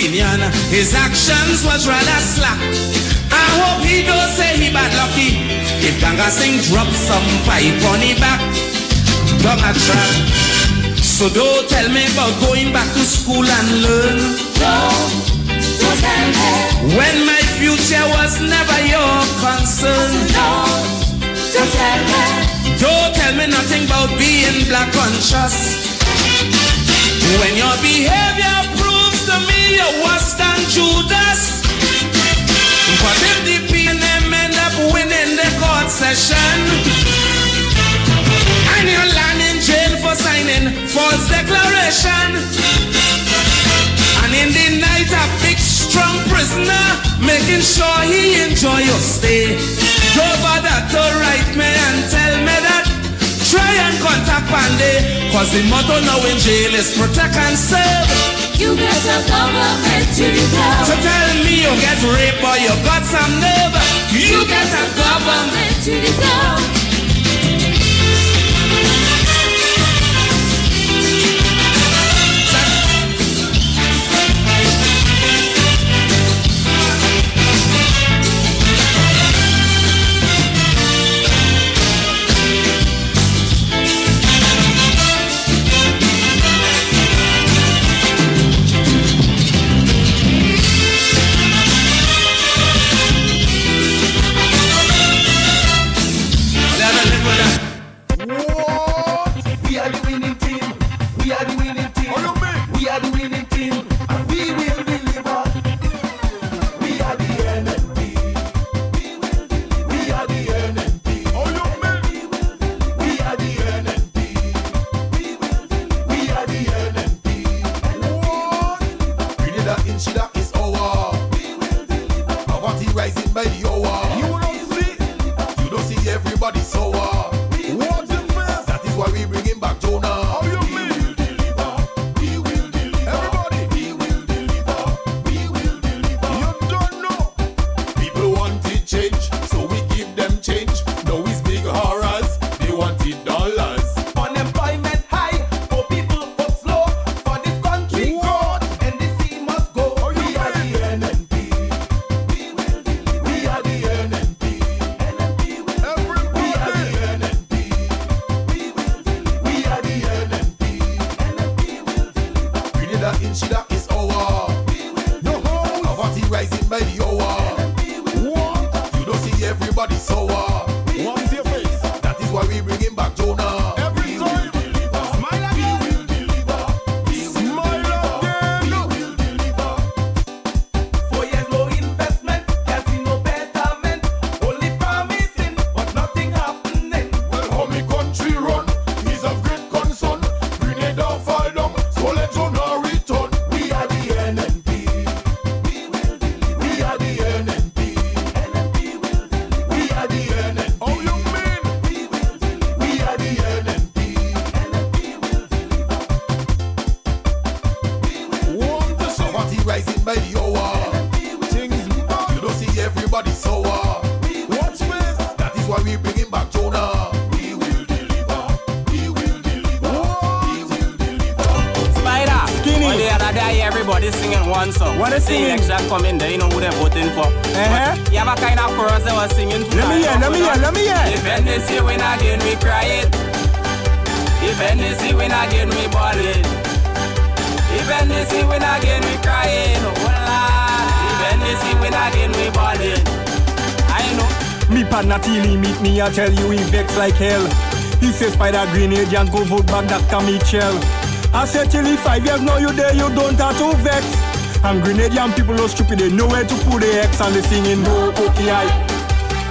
opinion. His actions was rather slack. I hope he don't say he bad lucky. If Ganga Singh drop some pipe on his back, don't a trap. So don't tell me about going back to school and learn. Don't tell me when my future was never your concern. Don't tell me. Don't tell me nothing about being black conscious. When your behavior proves to me you're worse than Judas. But if the PNM end up winning the court session, and you land in jail for signing false declaration, and in the night a big strong prisoner making sure he enjoy your stay. Don't bother to write me and tell me that. Try and contact Pandey, cause the motto now in jail is protect and serve. You get a government to deserve. So tell me you get raped or you got some nerve. You get a government to deserve. I tell you he vex like hell. He says Spider Grenade and go vote back Dr. Mitchell. I said till he 5 years now you there, you don't have to vex. And Grenadian people are stupid, they know where to put the X and they singing no cookie eye,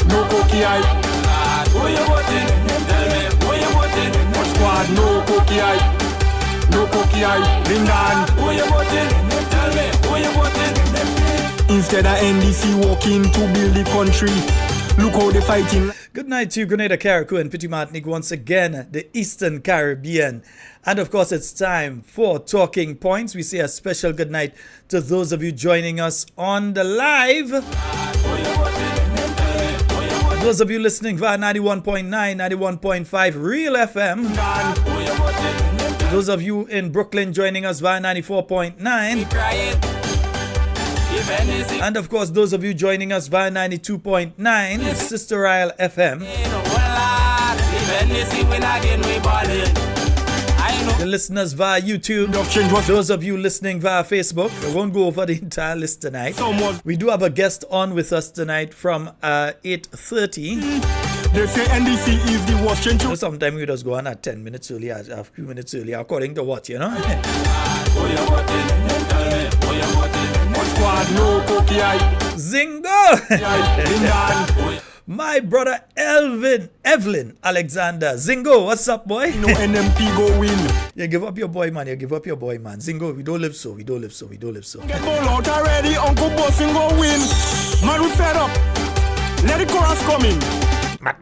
no cookie eye. Who you voting? Tell me, who you voting? What squad? No cookie eye, no cookie eye. Bring down. Who you voting? Tell me, who you voting? Instead of NDC walking to build the country, look how they fighting. Good night to you, Grenada, Carriacou, and Petit Martinique once again, the Eastern Caribbean. And of course, it's time for Talking Points. We say a special good night to those of you joining us on the live. Those of you listening via 91.9, 91.5 Real FM. Those of you in Brooklyn joining us via 94.9. And of course, those of you joining us via 92.9 Sister Isle FM. The listeners via YouTube. Those of you listening via Facebook. I won't go over the entire list tonight. We do have a guest on with us tonight from 8:30. They say NDC is the Washington. Sometimes we just go on at 10 minutes early, a few minutes early, according to what, you know? Zingo! My brother Evelyn Alexander. Zingo, what's up, boy? No NMP go win. You give up your boy, man. Zingo, we don't live so. Get ball out already, Uncle Bossing go win. Man, we fed up. Let the chorus come in. Mat.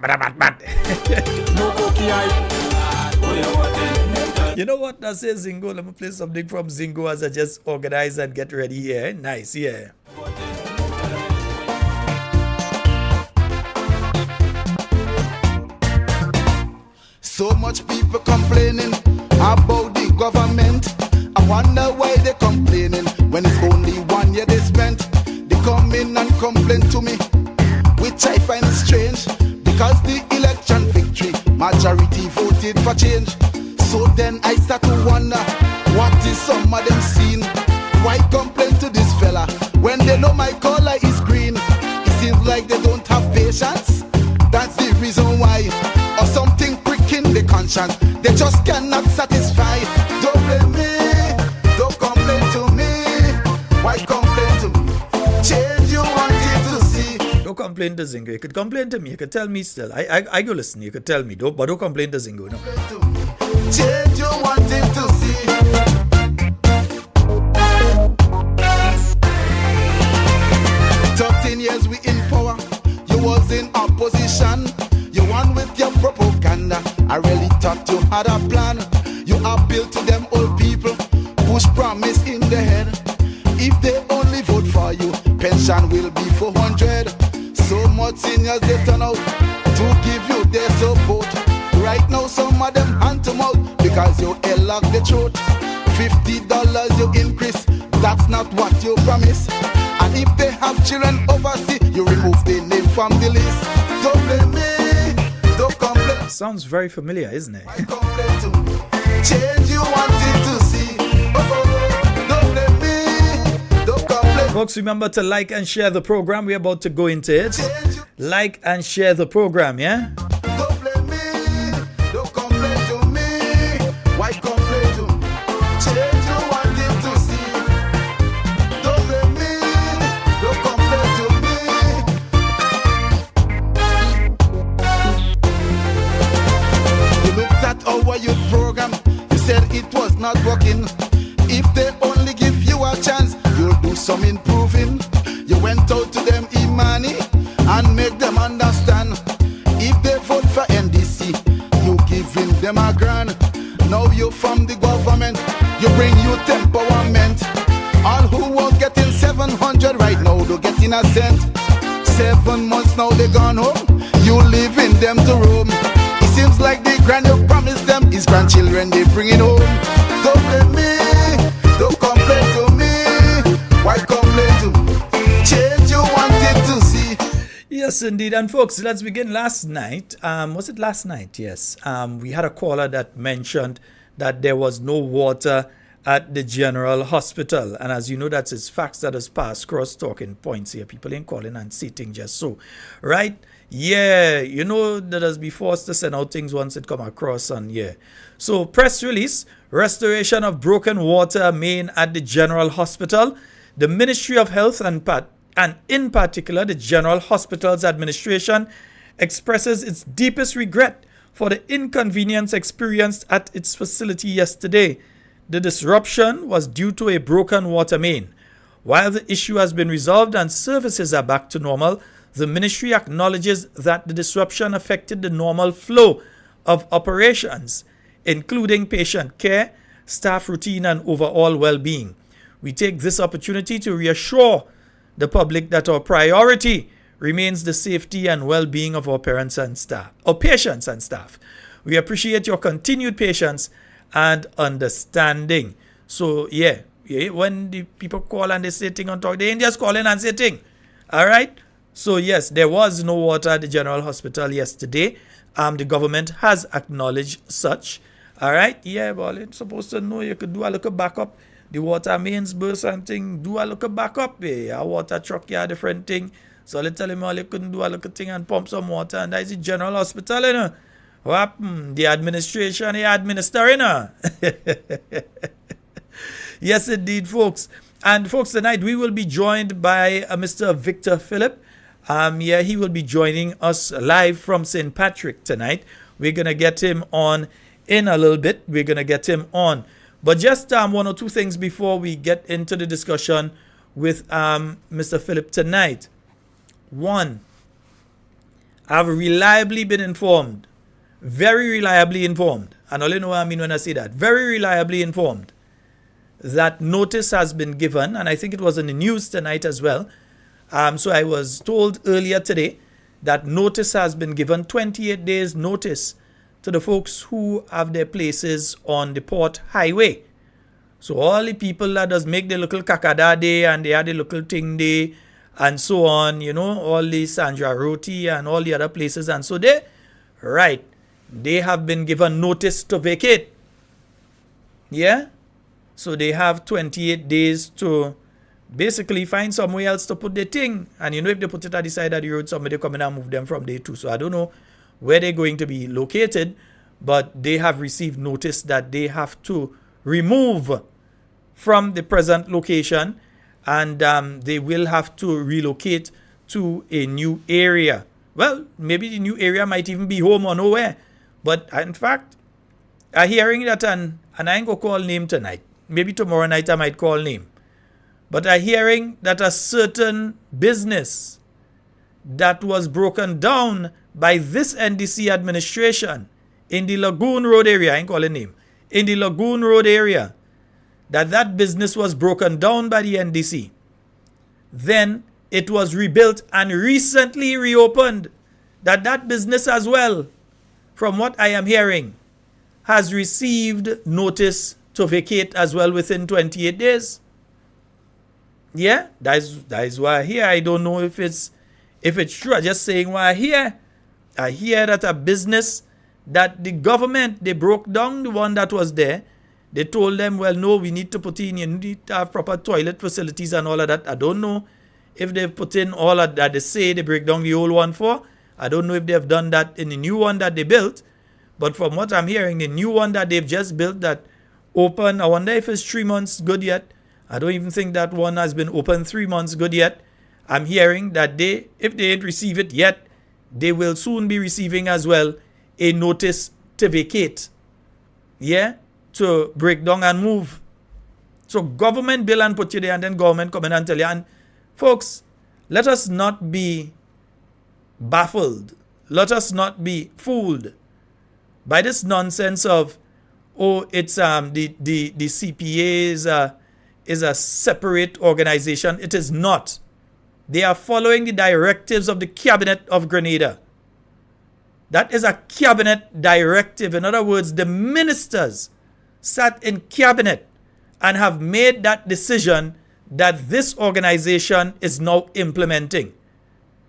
No cookie eye. You know what? I say Zingo. Let me play something from Zingo as I just organize and get ready here. Nice, yeah. So much people complaining about the government. I wonder why they complaining when it's only 1 year they spent. They come in and complain to me, which I find strange, because the election victory, majority voted for change. So then I start to wonder, what is some of them seen? Why complain to this fella when they know my color is green? It seems like they don't have patience. That's the reason why. Or something pricking the conscience, they just cannot satisfy. Don't blame me, don't complain to me. Why complain to me? Change you wanted to see. Don't complain to Zingo. You could complain to me. You could tell me still. I go listen. You could tell me. But don't complain to Zingo. No. Change you wanted to see. 13 years we in power. You was in opposition. You won with your propaganda. I really thought you had a plan. You appeal to them old people, push promise in the head. If they only vote for you, pension will be 400. So much seniors they turn out to give you their support. Right now some of them hand to mouth because you lock the throat. $50 you increase, that's not what you promise. And if they have children overseas, you remove the name from the list. Don't blame me. Sounds very familiar, isn't it? Change you wanted to see. Don't blame me. Don't complain. Folks, remember to like and share the program. We're about to go into it. Like and share the program, yeah? Don't blame me. Don't complain to me. Why complain to me? Change you wanted to see. Don't blame me. Don't complain to me. That our youth program, you said it was not working. If they only give you a chance, you'll do some improving. You went out to them Imani and make them understand. If they vote for NDC, you giving them a grand. Now you from the government, you bring youth empowerment. All who were getting 700 right now, they're getting a cent. 7 months now they gone home, you leaving them to roam. Seems like the grand you promised them is grandchildren they bring it home. Don't blame me, don't complain to me. Why complain to me? Change you wanted to see. Yes, indeed. And folks, let's begin last night. Was it last night? Yes. We had a caller that mentioned that there was no water at the General Hospital. And as you know, that's his facts that has passed cross talking points here. People ain't calling and sitting just so. Right? Yeah, you know that has be forced to send out things once it come across on here. So press release, restoration of broken water main at the General Hospital. The Ministry of Health and in particular the General Hospital's administration expresses its deepest regret for the inconvenience experienced at its facility yesterday. The disruption was due to a broken water main. While the issue has been resolved and services are back to normal, the ministry acknowledges that the disruption affected the normal flow of operations, including patient care, staff routine, and overall well-being. We take this opportunity to reassure the public that our priority remains the safety and well-being of our patients and staff. We appreciate your continued patience and understanding. So, yeah, Yeah, when the people call and they say thing on talk, they ain't just calling and say thing. All right. So yes, there was no water at the General Hospital yesterday. The government has acknowledged such. All right. Yeah, but it's supposed to know you could do a little backup. The water mains burst and thing. Do a little backup. Yeah, a water truck, yeah, different thing. So they tell him all you couldn't do a little thing and pump some water, and that is the General Hospital, you know. What happened? The administration, the administer, you know. Yes, indeed, folks. And folks, tonight we will be joined by Mr. Victor Phillip. Yeah, he will be joining us live from St. Patrick tonight. We're going to get him on in a little bit. We're going to get him on. But just one or two things before we get into the discussion with Mr. Phillip tonight. One, I've reliably been informed, very reliably informed, and all you know what I mean when I say that, very reliably informed, that notice has been given, and I think it was in the news tonight as well. So I was told earlier today that notice has been given, 28 days notice to the folks who have their places on the port highway. So all the people that does make the local kakada day and they have the local thing day and so on, you know, all the Sandra Roti and all the other places and so they, right, they have been given notice to vacate. Yeah? So they have 28 days to basically find somewhere else to put the thing. And you know, if they put it at the side of the road, somebody come in and move them from there too. So I don't know where they're going to be located, but they have received notice that they have to remove from the present location, and they will have to relocate to a new area. Well, maybe the new area might even be home or nowhere. But in fact, I'm hearing that, and I ain't going to call name tonight. Maybe tomorrow night I might call name. But I'm hearing that a certain business that was broken down by this NDC administration in the Lagoon Road area, I ain't calling name, in the Lagoon Road area, that business was broken down by the NDC. Then it was rebuilt and recently reopened. That business as well, from what I am hearing, has received notice to vacate as well within 28 days. Yeah, that is why I hear. I don't know if it's true. I'm just saying why I hear. I hear that a business that the government, they broke down the one that was there. They told them, well, no, we need to put in, you need to have proper toilet facilities and all of that. I don't know if they've put in all of that they say they break down the old one for. I don't know if they've done that in the new one that they built. But from what I'm hearing, the new one that they've just built that open, I wonder if it's 3 months good yet. I don't even think that one has been open 3 months good yet. I'm hearing that if they ain't receive it yet, they will soon be receiving as well a notice to vacate. Yeah? To break down and move. So government bill and put you there, and then government come in and tell you. And folks, let us not be baffled. Let us not be fooled by this nonsense of, oh, it's the CPA is a separate organization. It is not. They are following the directives of the Cabinet of Grenada. That is a cabinet directive. In other words, the ministers sat in cabinet and have made that decision that this organization is now implementing.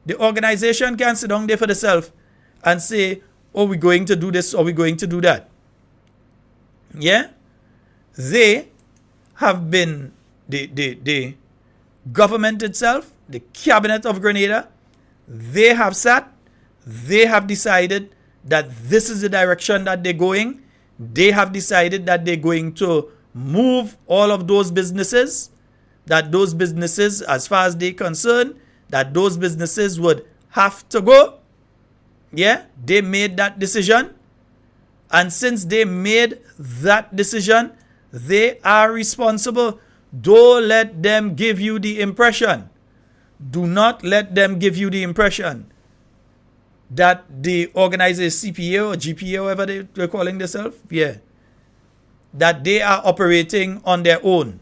The organization can sit down there for themselves and say, oh, we're going to do this or we're going to do that. Yeah? They have been, the government itself, the Cabinet of Grenada, they have sat, they have decided that this is the direction that they're going. They have decided that they're going to move all of those businesses, that those businesses, as far as they're concerned, that those businesses would have to go. Yeah, they made that decision. And since they made that decision, they are responsible. Don't let them give you the impression. Do not let them give you the impression that the organization CPA or GPA, whatever they're calling themselves, yeah, that they are operating on their own.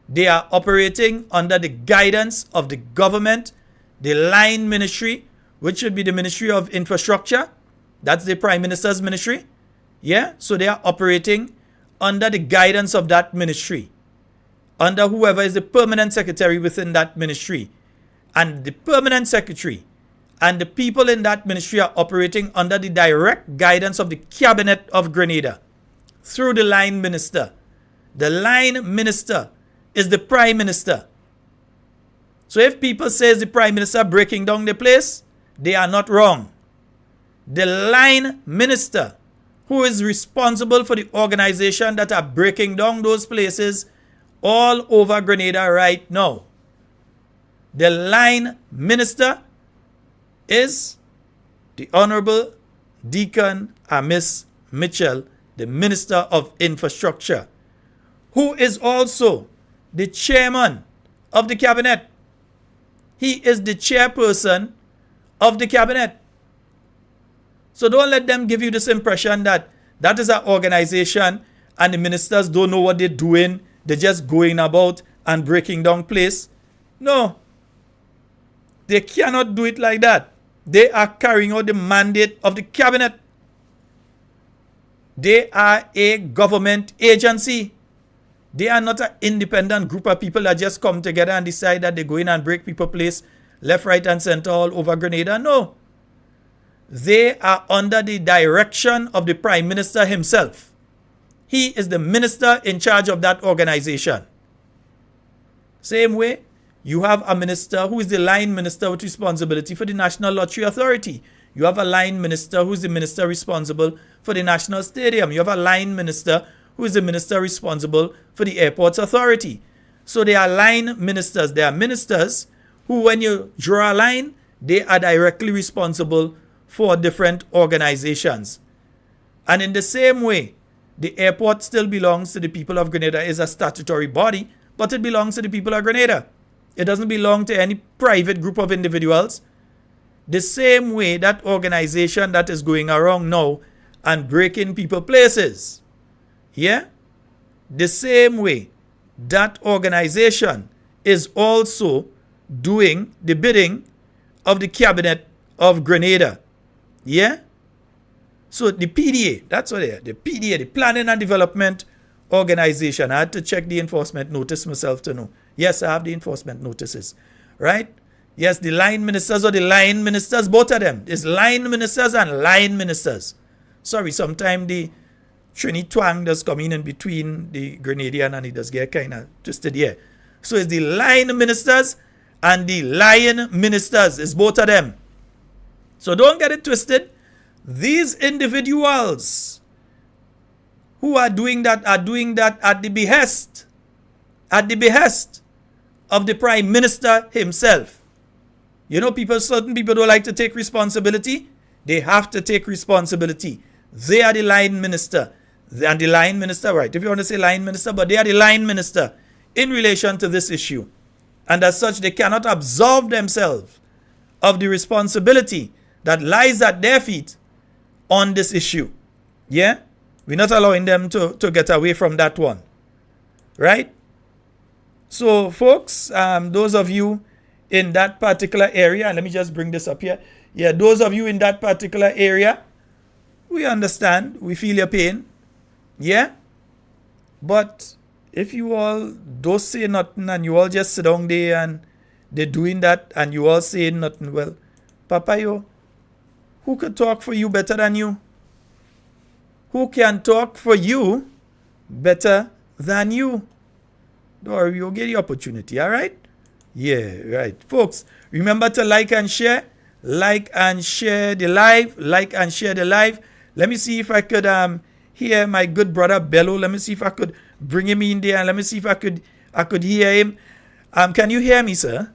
They are operating under the guidance of the government, the line ministry, which should be the Ministry of Infrastructure. That's the Prime Minister's ministry. Yeah, so they are operating under the guidance of that ministry. under whoever is the permanent secretary within that ministry. And the permanent secretary and the people in that ministry are operating under the direct guidance of the cabinet of Grenada through the line minister. The line minister is the prime minister. So if people say the prime minister breaking down the place, they are not wrong. The line minister, who is responsible for the organization that are breaking down those places all over Grenada right now. The line minister is the Honorable Deacon Miss Mitchell, the Minister of Infrastructure, who is also the chairman of the cabinet. He is the chairperson of the cabinet. So don't let them give you this impression that that is an organization and the ministers don't know what they're doing. They're just going about and breaking down place. No. They cannot do it like that. They are carrying out the mandate of the cabinet. They are a government agency. They are not an independent group of people that just come together and decide that they go in and break people's place left, right, and center all over Grenada. No. They are under the direction of the Prime Minister himself. He is the minister in charge of that organization. Same way, you have a minister who is the line minister with responsibility for the National Lottery Authority. You have a line minister who is the minister responsible for the National Stadium. You have a line minister who is the minister responsible for the Airports Authority. So they are line ministers. They are ministers who, when you draw a line, they are directly responsible for different organizations. And in the same way, the airport still belongs to the people of Grenada. It's a statutory body, but it belongs to the people of Grenada. It doesn't belong to any private group of individuals. The same way that organization that is going around now and breaking people places. Yeah? The same way that organization is also doing the bidding of the cabinet of Grenada. Yeah? So the PDA, that's what they are. The PDA, the Planning and Development Organization. I had to check the enforcement notice myself to know. Yes, I have the enforcement notices. Right? Yes, the line ministers or the line ministers, both of them. There's line ministers and line ministers. Sorry, sometimes the Trini twang does come in between the Grenadian and it does get kind of twisted here. So it's the line ministers and the lion ministers. It's both of them. So don't get it twisted. These individuals who are doing that at the behest of the Prime Minister himself. You know, certain people don't like to take responsibility. They have to take responsibility. They are the line minister. And the line minister, right, if you want to say line minister, but they are the line minister in relation to this issue. And as such, they cannot absolve themselves of the responsibility that lies at their feet on this issue. Yeah? We're not allowing them to get away from that one. Right? So, folks, those of you in that particular area, and let me just bring this up here. Yeah, those of you in that particular area, we understand. We feel your pain. Yeah? But if you all don't say nothing and you all just sit down there and they're doing that and you all say nothing, well, Papa, who could talk for you better than you? Who can talk for you better than you? Or you'll get the opportunity, all right? Yeah, right. Folks, remember to like and share. Like and share the live. Like and share the live. Let me see if I could hear my good brother Bello. Let me see if I could bring him in there and let me see if I could hear him. Can you hear me, sir?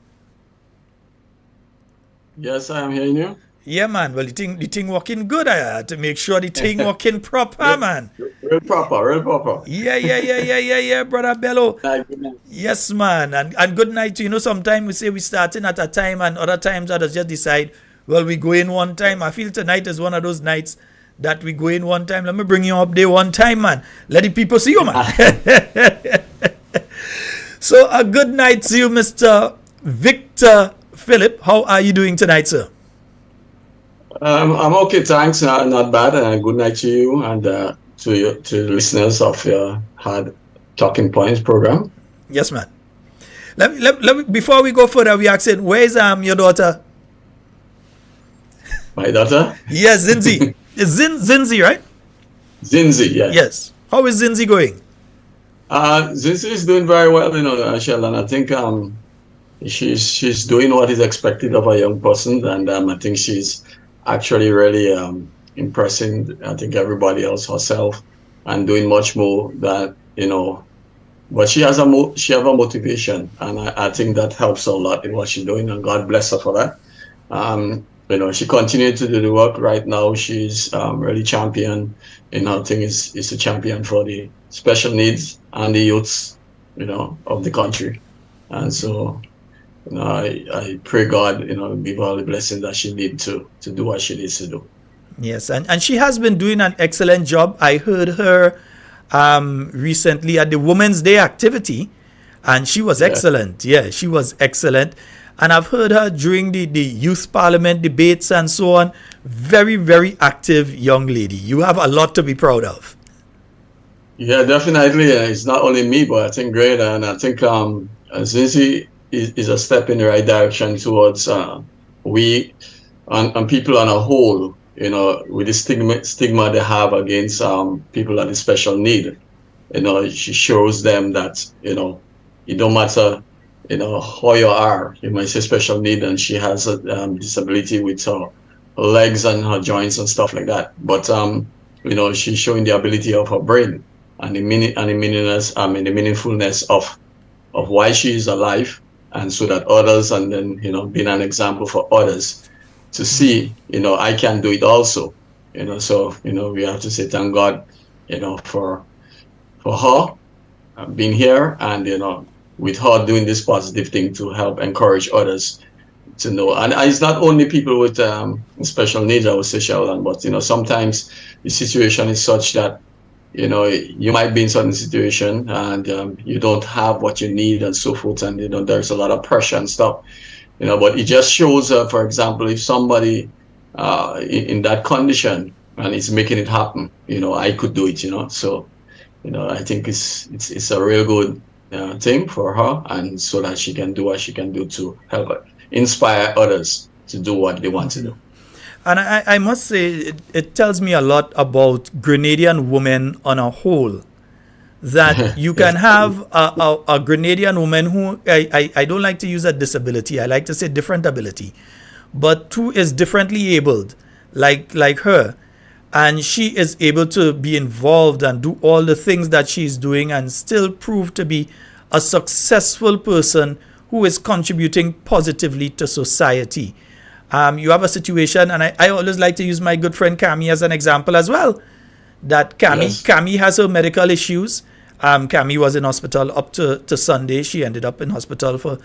Yes, I am hearing you. Yeah, man. Well, the thing working good. I had to make sure the thing working proper, man. Real proper. Yeah, brother Bello. Yes, man. And good night to you. You know, sometimes we say we starting at a time and other times others just decide, well, we go in one time. I feel tonight is one of those nights that we go in one time. Let me bring you up there one time, man. Let the people see you, man. So a good night to you, Mr. Victor Phillip. How are you doing tonight, sir? I'm okay, thanks. Not bad. Good night to you and to the listeners of your Hard Talking Points program. Yes, man. Let me, before we go further, we ask it, where is your daughter? My daughter? Yes, Zinzi. It's Zinzi, right? Zinzi, yeah. Yes. How is Zinzi going? Zinzi is doing very well, Sheldon. I think she's doing what is expected of a young person, and I think she's actually really impressing, I think, everybody else, herself, and doing much more that, but she has a motivation, and I think that helps a lot in what she's doing, and God bless her for that. She continued to do the work. Right now, she's really champion. I think is a champion for the special needs and the youths, of the country. And so, I pray God, give her all the blessings that she needs to do what she needs to do. Yes, and she has been doing an excellent job. I heard her recently at the Women's Day activity, and she was excellent. Yeah, she was excellent. And I've heard her during the youth parliament debates and so on. Very, very active young lady. You have a lot to be proud of. Yeah, definitely. It's not only me, but I think great. And I think Zinzi is a step in the right direction towards we and people on a whole, with the stigma they have against people with special need. She shows them that, it don't matter how you are. You might say special need, and she has a disability with her legs and her joints and stuff like that. But she's showing the ability of her brain and the meaningfulness of why she is alive, and so that others, and then being an example for others to see. I can do it also. So we have to say thank God, for her being here, and with her doing this positive thing to help encourage others to know. And it's not only people with special needs, I would say, Sheldon, but sometimes the situation is such that you might be in certain situation and you don't have what you need and so forth, and there's a lot of pressure and stuff. But it just shows, for example, if somebody in that condition and it's making it happen, I could do it. So I think it's a real good thing for her, and so that she can do what she can do to help her inspire others to do what they want to do. And I must say, it tells me a lot about Grenadian women on a whole, that you can have a Grenadian woman who, I don't like to use a disability, I like to say different ability, but who is differently abled, like her, and she is able to be involved and do all the things that she's doing and still prove to be a successful person who is contributing positively to society. You have a situation, and I always like to use my good friend Cami as an example as well, that Cami has her medical issues. Cami was in hospital up to Sunday. She ended up in hospital for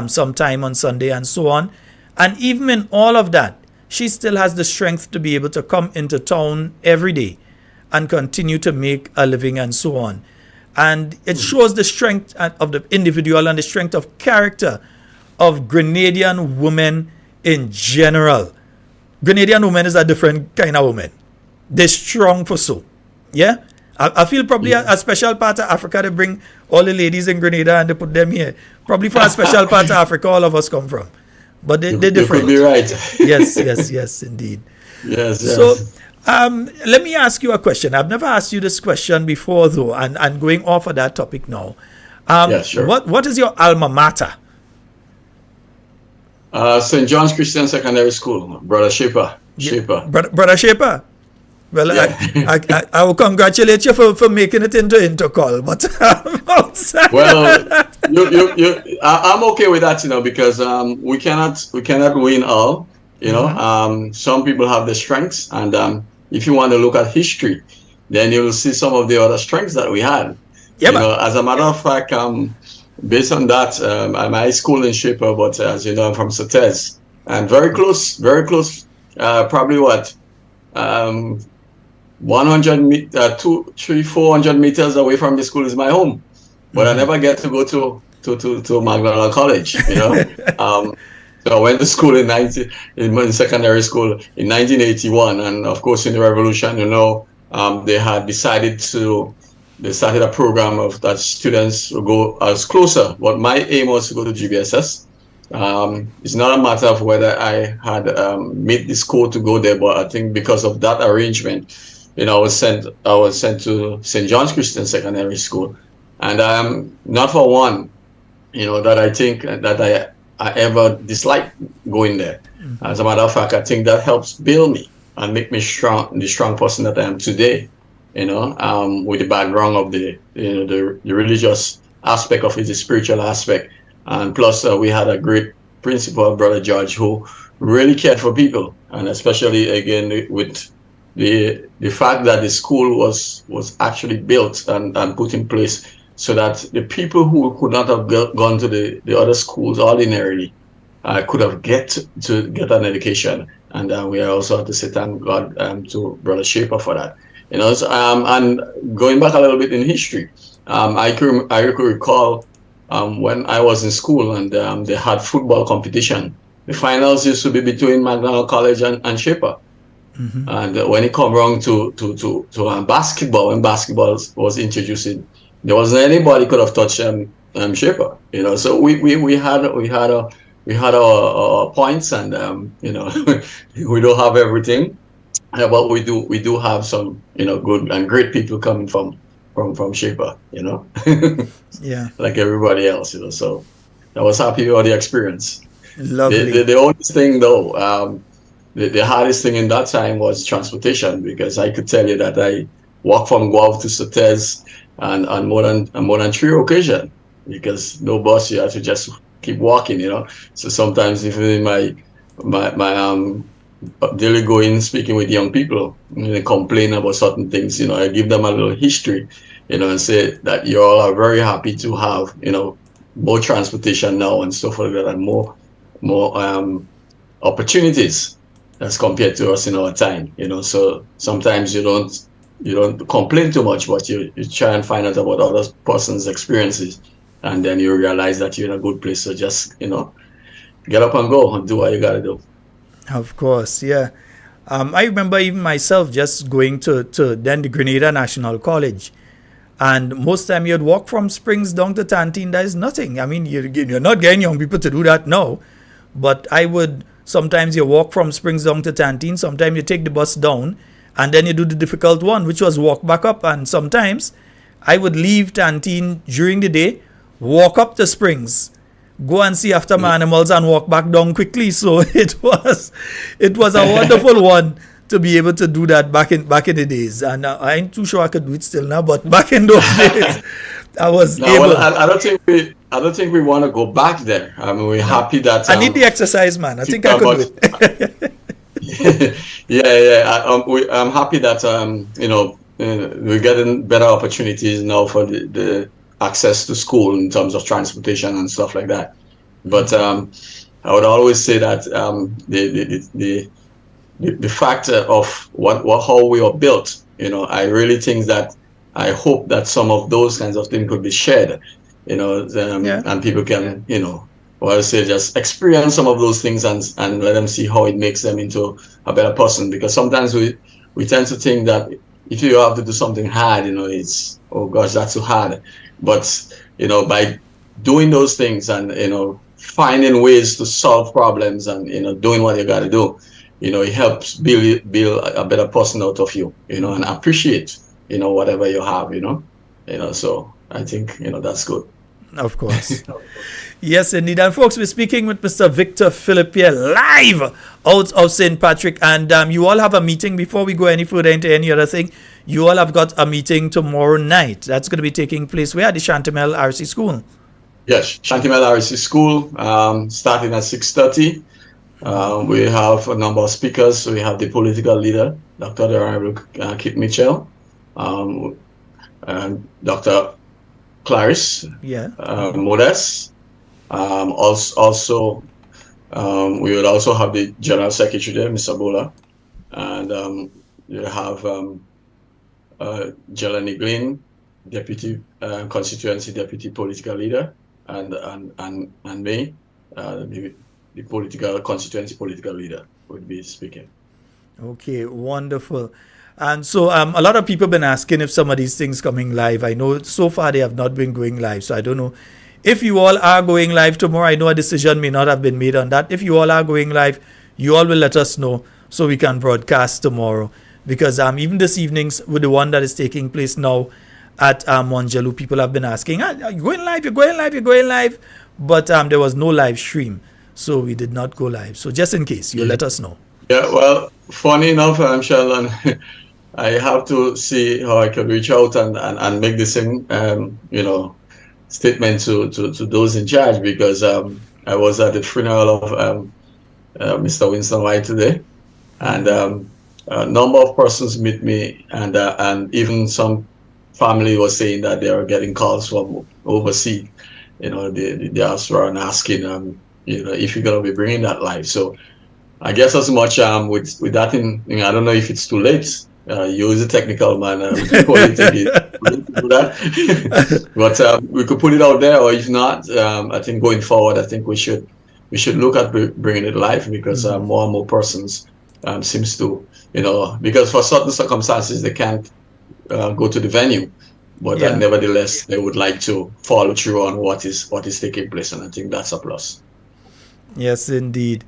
some time on Sunday and so on. And even in all of that, she still has the strength to be able to come into town every day and continue to make a living and so on. And it shows the strength of the individual and the strength of character of Grenadian women in general. Grenadian woman is a different kind of woman. They're strong for so. Yeah? I feel probably a special part of Africa, they bring all the ladies in Grenada and they put them here. Probably for a special part of Africa all of us come from. But they're different. You could be right. Yes, indeed. Yes. So, let me ask you a question. I've never asked you this question before, though, and going off of that topic now. Sure. What is your alma mater? St. John's Christian Secondary School, Brother Shaper. Brother Shaper. Well, yeah. I will congratulate you for making it into intercall, but well, I'm okay with that, because we cannot win all. Some people have the strengths, and if you want to look at history, then you will see some of the other strengths that we had. Yeah, as a matter of fact, based on that, I'm high school in Shaper, but as you know, I'm from Sotez, and very close, probably 400 meters away from the school is my home, but I never get to go to Magdalene College. So I went to school in secondary school in 1981, and of course in the revolution, they had decided to they started a program of that students will go as closer. But my aim was to go to GBSS. It's not a matter of whether I had made the score to go there, but I think because of that arrangement, I was sent to St. John's Christian Secondary School, and not for one, that I think that I ever disliked going there. As a matter of fact, I think that helps build me and make me the strong person that I am today. With the background of the religious aspect of it, the spiritual aspect. And plus, we had a great principal, Brother George, who really cared for people, and especially again with the fact that the school was actually built and put in place so that the people who could not have gone to the other schools ordinarily could have get an education. And we also have to say thank God to Brother Shaper for that. And going back a little bit in history, I could recall when I was in school and they had football competition. The finals used to be between McDonald College and Shaper. Mm-hmm. And when it come around to basketball, when basketball was introduced, there wasn't anybody could have touched Shaper. So we had our points, and we don't have everything, but we do have some good and great people coming from Shaper, yeah, like everybody else, So I was happy with the experience. Lovely. The only thing though, the hardest thing in that time was transportation, because I could tell you that I walked from Guelph to Sotez and more than 3 occasions, because no bus, you have to just keep walking, So sometimes even in my daily going, speaking with young people, they complain about certain things, I give them a little history, and say that you all are very happy to have, more transportation now and stuff like that, and more opportunities as compared to us in our time, So sometimes you don't complain too much, but you try and find out about other person's experiences, and then you realize that you're in a good place. So just get up and go and do what you gotta do. Of course, yeah. I remember even myself just going to then the Grenada National College, and most time you'd walk from Springs down to Tantine. That is nothing. I mean, you're not getting young people to do that now, but I would. Sometimes you walk from Springs down to Tantine. Sometimes you take the bus down, and then you do the difficult one, which was walk back up. And sometimes I would leave Tantine during the day, walk up to Springs, go and see after my animals, and walk back down quickly. So it was a wonderful one to be able to do that back in the days. And I ain't too sure I could do it still now, but back in those days, I was able. Well, I don't think we want to go back there. I mean, we're happy that I need the exercise, man. I think I could do it. I'm happy that we're getting better opportunities now for the access to school in terms of transportation and stuff like that. But I would always say that the factor of how we are built, I really think that I hope that some of those kinds of things could be shared, and people can, just experience some of those things and let them see how it makes them into a better person. Because sometimes we tend to think that if you have to do something hard, it's, oh gosh, that's too hard. But, by doing those things and, finding ways to solve problems and, doing what you got to do, it helps build a better person out of you, and appreciate, whatever you have, so I think, that's good. Of course. Yes, indeed. And folks, we're speaking with Mr. Victor Phillip here live out of St. Patrick. And you all have a meeting before we go any further into any other thing. You all have got a meeting tomorrow night. That's going to be taking place where at the Chantimel RC School. Yes, Chantimel RC School, starting at 6:30. We have a number of speakers. So we have the political leader, Dr. Honorable Kit Mitchell, and Dr. Clarice, Modest. Also, we will also have the General Secretary there, Mr. Bola, and you have Jelani Glynn, Deputy Constituency Deputy Political Leader, and me, the political constituency political leader, would be speaking. Okay, wonderful. And so a lot of people have been asking if some of these things coming live. I know so far they have not been going live, so I don't know. If you all are going live tomorrow, I know a decision may not have been made on that. If you all are going live, you all will let us know so we can broadcast tomorrow. Because even this evening's with the one that is taking place now at Monjelu, people have been asking, are you going live? You're going live? You're going live? But there was no live stream, so we did not go live. So just in case, you let us know. Yeah, well, funny enough, Sheldon, I have to see how I can reach out and make the same, statement to those in charge, because I was at the funeral of Mr. Winston White today, and a number of persons meet me, and even some family was saying that they are getting calls from overseas, the diaspora, and asking, if you're going to be bringing that live. So I guess as much with that I don't know if it's too late. You as a technical man, do that. But we could put it out there, or if not, I think going forward, I think we should look at bringing it live, because more and more persons seems to, because for certain circumstances they can't go to the venue, but nevertheless they would like to follow through on what is taking place, and I think that's a plus. Yes, indeed.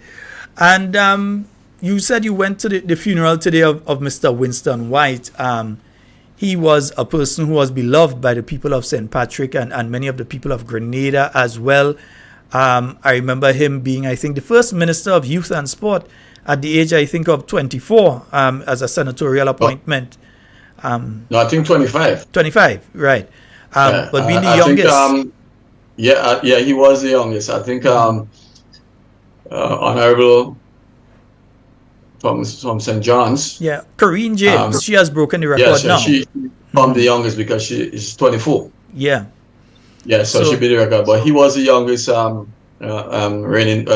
And you said you went to the funeral today of Mr. Winston White. He was a person who was beloved by the people of St. Patrick and many of the people of Grenada as well. I remember him being, I think, the first Minister of Youth and Sport at the age, I think, of 24 as a senatorial appointment. No, I think 25. 25, right. But being the youngest. He was the youngest. I think Honorable from St. John's. Yeah, Corinne James. She has broken the record now. She from the youngest because she is 24. Yeah. Yeah, so she beat the record. But he was the youngest reigning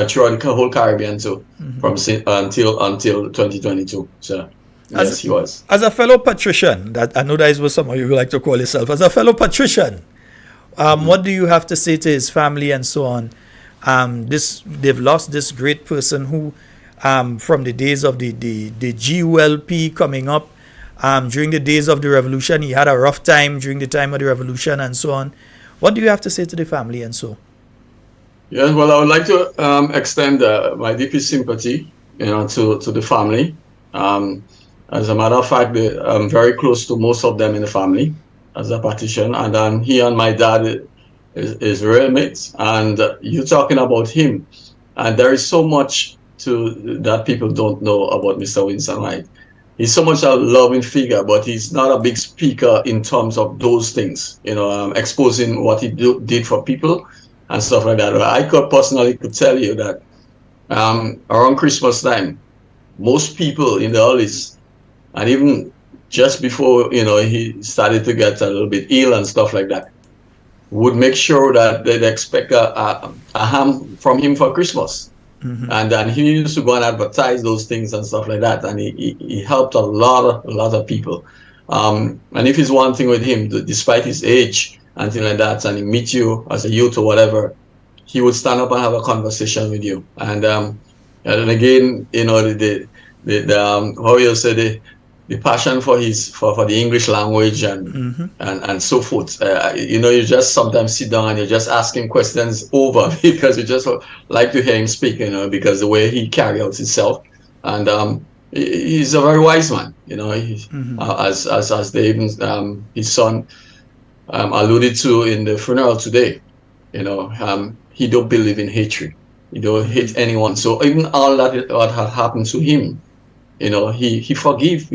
throughout the whole Caribbean, so from until 2022. So yes, he was. As a fellow patrician, that I know that is what some of you would like to call yourself. As a fellow patrician, what do you have to say to his family and so on? They've lost this great person who. From the days of the GULP coming up, during the days of the revolution, he had a rough time during the time of the revolution and so on. What do you have to say to the family and so? Yeah, well, I would like to extend my deepest sympathy, to the family. As a matter of fact, I'm very close to most of them in the family as a partition, and he and my dad is real mates. And you're talking about him, and there is so much that people don't know about Mr. Winston White. He's so much a loving figure, but he's not a big speaker in terms of those things, exposing what he did for people and stuff like that. I could tell you that around Christmas time, most people in the earlys, and even just before he started to get a little bit ill and stuff like that, would make sure that they'd expect a ham from him for Christmas. And then he used to go and advertise those things and stuff like that, and he helped a lot of people. And if it's one thing with him, despite his age and things like that, and he meet you as a youth or whatever, he would stand up and have a conversation with you. And again, how you say the passion for the English language and so forth. You just sometimes sit down and you're just asking questions over because you just like to hear him speak, because the way he carries out himself. And he's a very wise man, as David, his son, alluded to in the funeral today. He don't believe in hatred. He don't hate anyone. So even all that what had happened to him, he forgive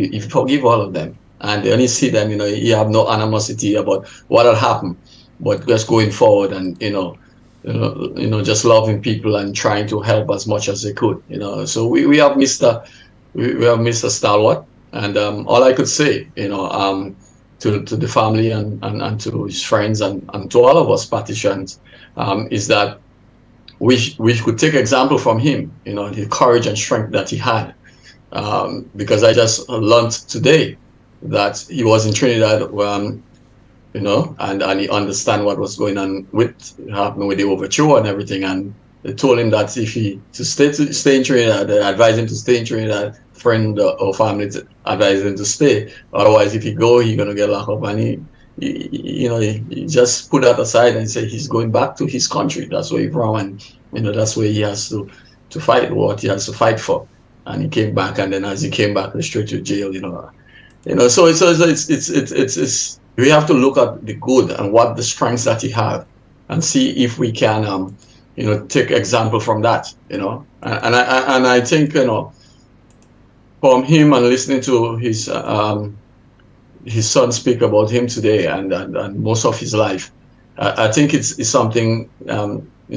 all of them, and when you see them, he have no animosity about what had happened, but just going forward and just loving people and trying to help as much as they could. So we have Mr. Stalwart, and all I could say, to the family and to his friends and to all of us partitions, is that we could take example from him, the courage and strength that he had. Because I just learned today that he was in Trinidad, and he understand what was going on happening with the overthrow and everything, and they told him that if he to stay in Trinidad, they advised him to stay in Trinidad. Friend or family advised him to stay. Otherwise, if he go, he's gonna get locked up. And he just put that aside and say he's going back to his country. That's where he's from, and that's where he has to fight what he has to fight for. And he came back, and then as he came back, straight to jail. So it's we have to look at the good and what the strengths that he have, and see if we can take example from that. And I think from him and listening to his son speak about him today and most of his life, I think it's something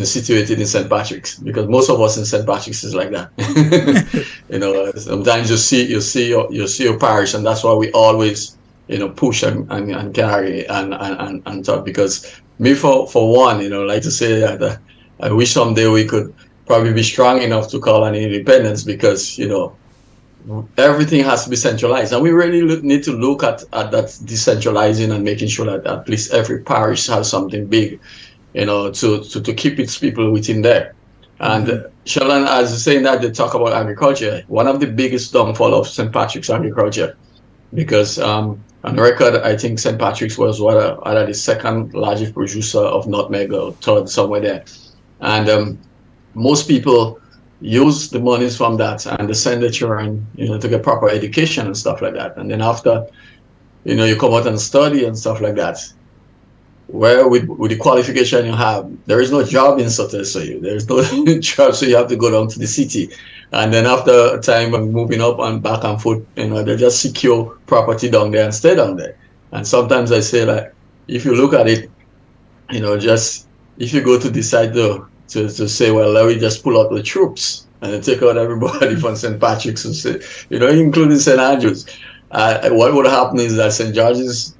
situated in St. Patrick's, because most of us in St. Patrick's is like that. Sometimes you see your parish, and that's why we always push and carry and talk. Because me for one, like to say that I wish someday we could probably be strong enough to call an independence, because everything has to be centralized, and we really need to look at that decentralizing and making sure that at least every parish has something big, to keep its people within there. And Sheldon, as you're saying that, they talk about agriculture. One of the biggest downfall of St. Patrick's agriculture, because on record, I think St. Patrick's was either the second largest producer of nutmeg, or third, somewhere there. And most people use the monies from that and they send the children, to get proper education and stuff like that. And then after, you come out and study and stuff like that, where with the qualification you have, there is no job in Sotesou. There is no job, so you have to go down to the city. And then after a time of moving up and back and forth, they just secure property down there and stay down there. And sometimes I say, like, if you look at it, just if you go to decide to say, well, let me just pull out the troops and take out everybody from St. Patrick's, and say, including St. Andrews, what would happen is that St. George's,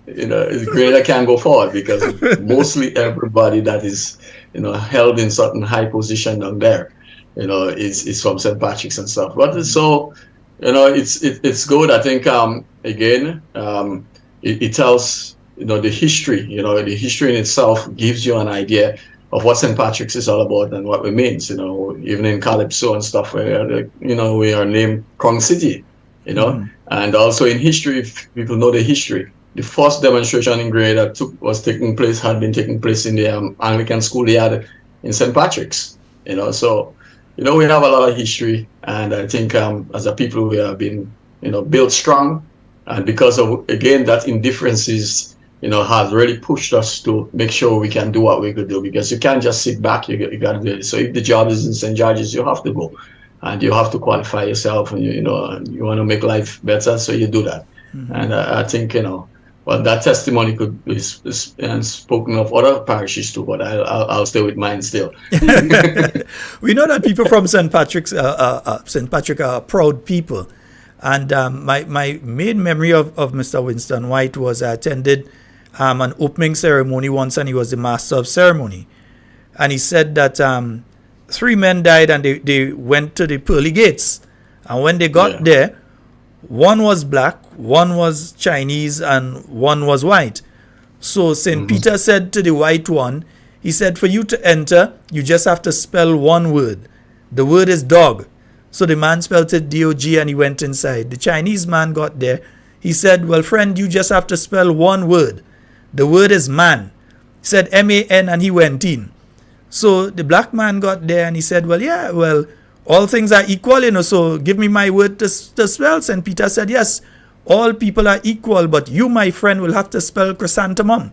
Grenada can't go forward, because mostly everybody that is, held in certain high position down there, is from St. Patrick's and stuff. But so, it's good. I think again, it tells the history. The history in itself gives you an idea of what St. Patrick's is all about and what it means. Even in Calypso and stuff, where we are named Crown City. And also in history, if people know the history. The first demonstration in Grenada had been taking place in the Anglican school they had in St. Patrick's. So we have a lot of history, and I think as a people we have been built strong, and because of again that indifferences has really pushed us to make sure we can do what we could do, because you can't just sit back. You got to do it. So if the job is in St. George's, you have to go, and you have to qualify yourself, and you want to make life better, so you do that. And I think well, that testimony could be spoken of other parishes too, but I'll stay with mine still. We know that people from St. Patrick are proud people. And my main memory of Mr. Winston White was I attended an opening ceremony once, and he was the master of ceremony. And he said that 3 men died, and they went to the pearly gates. And when they got there, one was black, one was Chinese, and one was white. So St. Peter said to the white one, he said, for you to enter, you just have to spell one word. The word is dog. So the man spelled it D-O-G, and he went inside. The Chinese man got there. He said, well, friend, you just have to spell one word. The word is man. He said M-A-N, and he went in. So the black man got there, and he said, well, all things are equal, so give me my word to spell. St. Peter said, yes, all people are equal, but you, my friend, will have to spell chrysanthemum.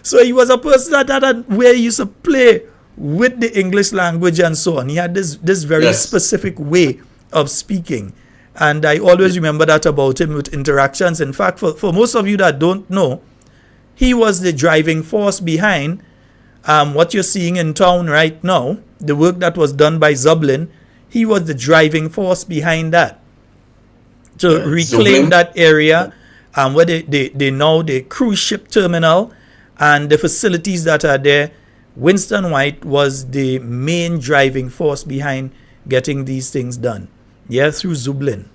So he was a person that where he used to play with the English language and so on. He had this very specific way of speaking. And I always remember that about him with interactions. In fact, for most of you that don't know, he was the driving force behind what you're seeing in town right now, the work that was done by Zublin. He was the driving force behind that to reclaim that area, where they know the cruise ship terminal and the facilities that are there. Winston White was the main driving force behind getting these things done. Through Zublin.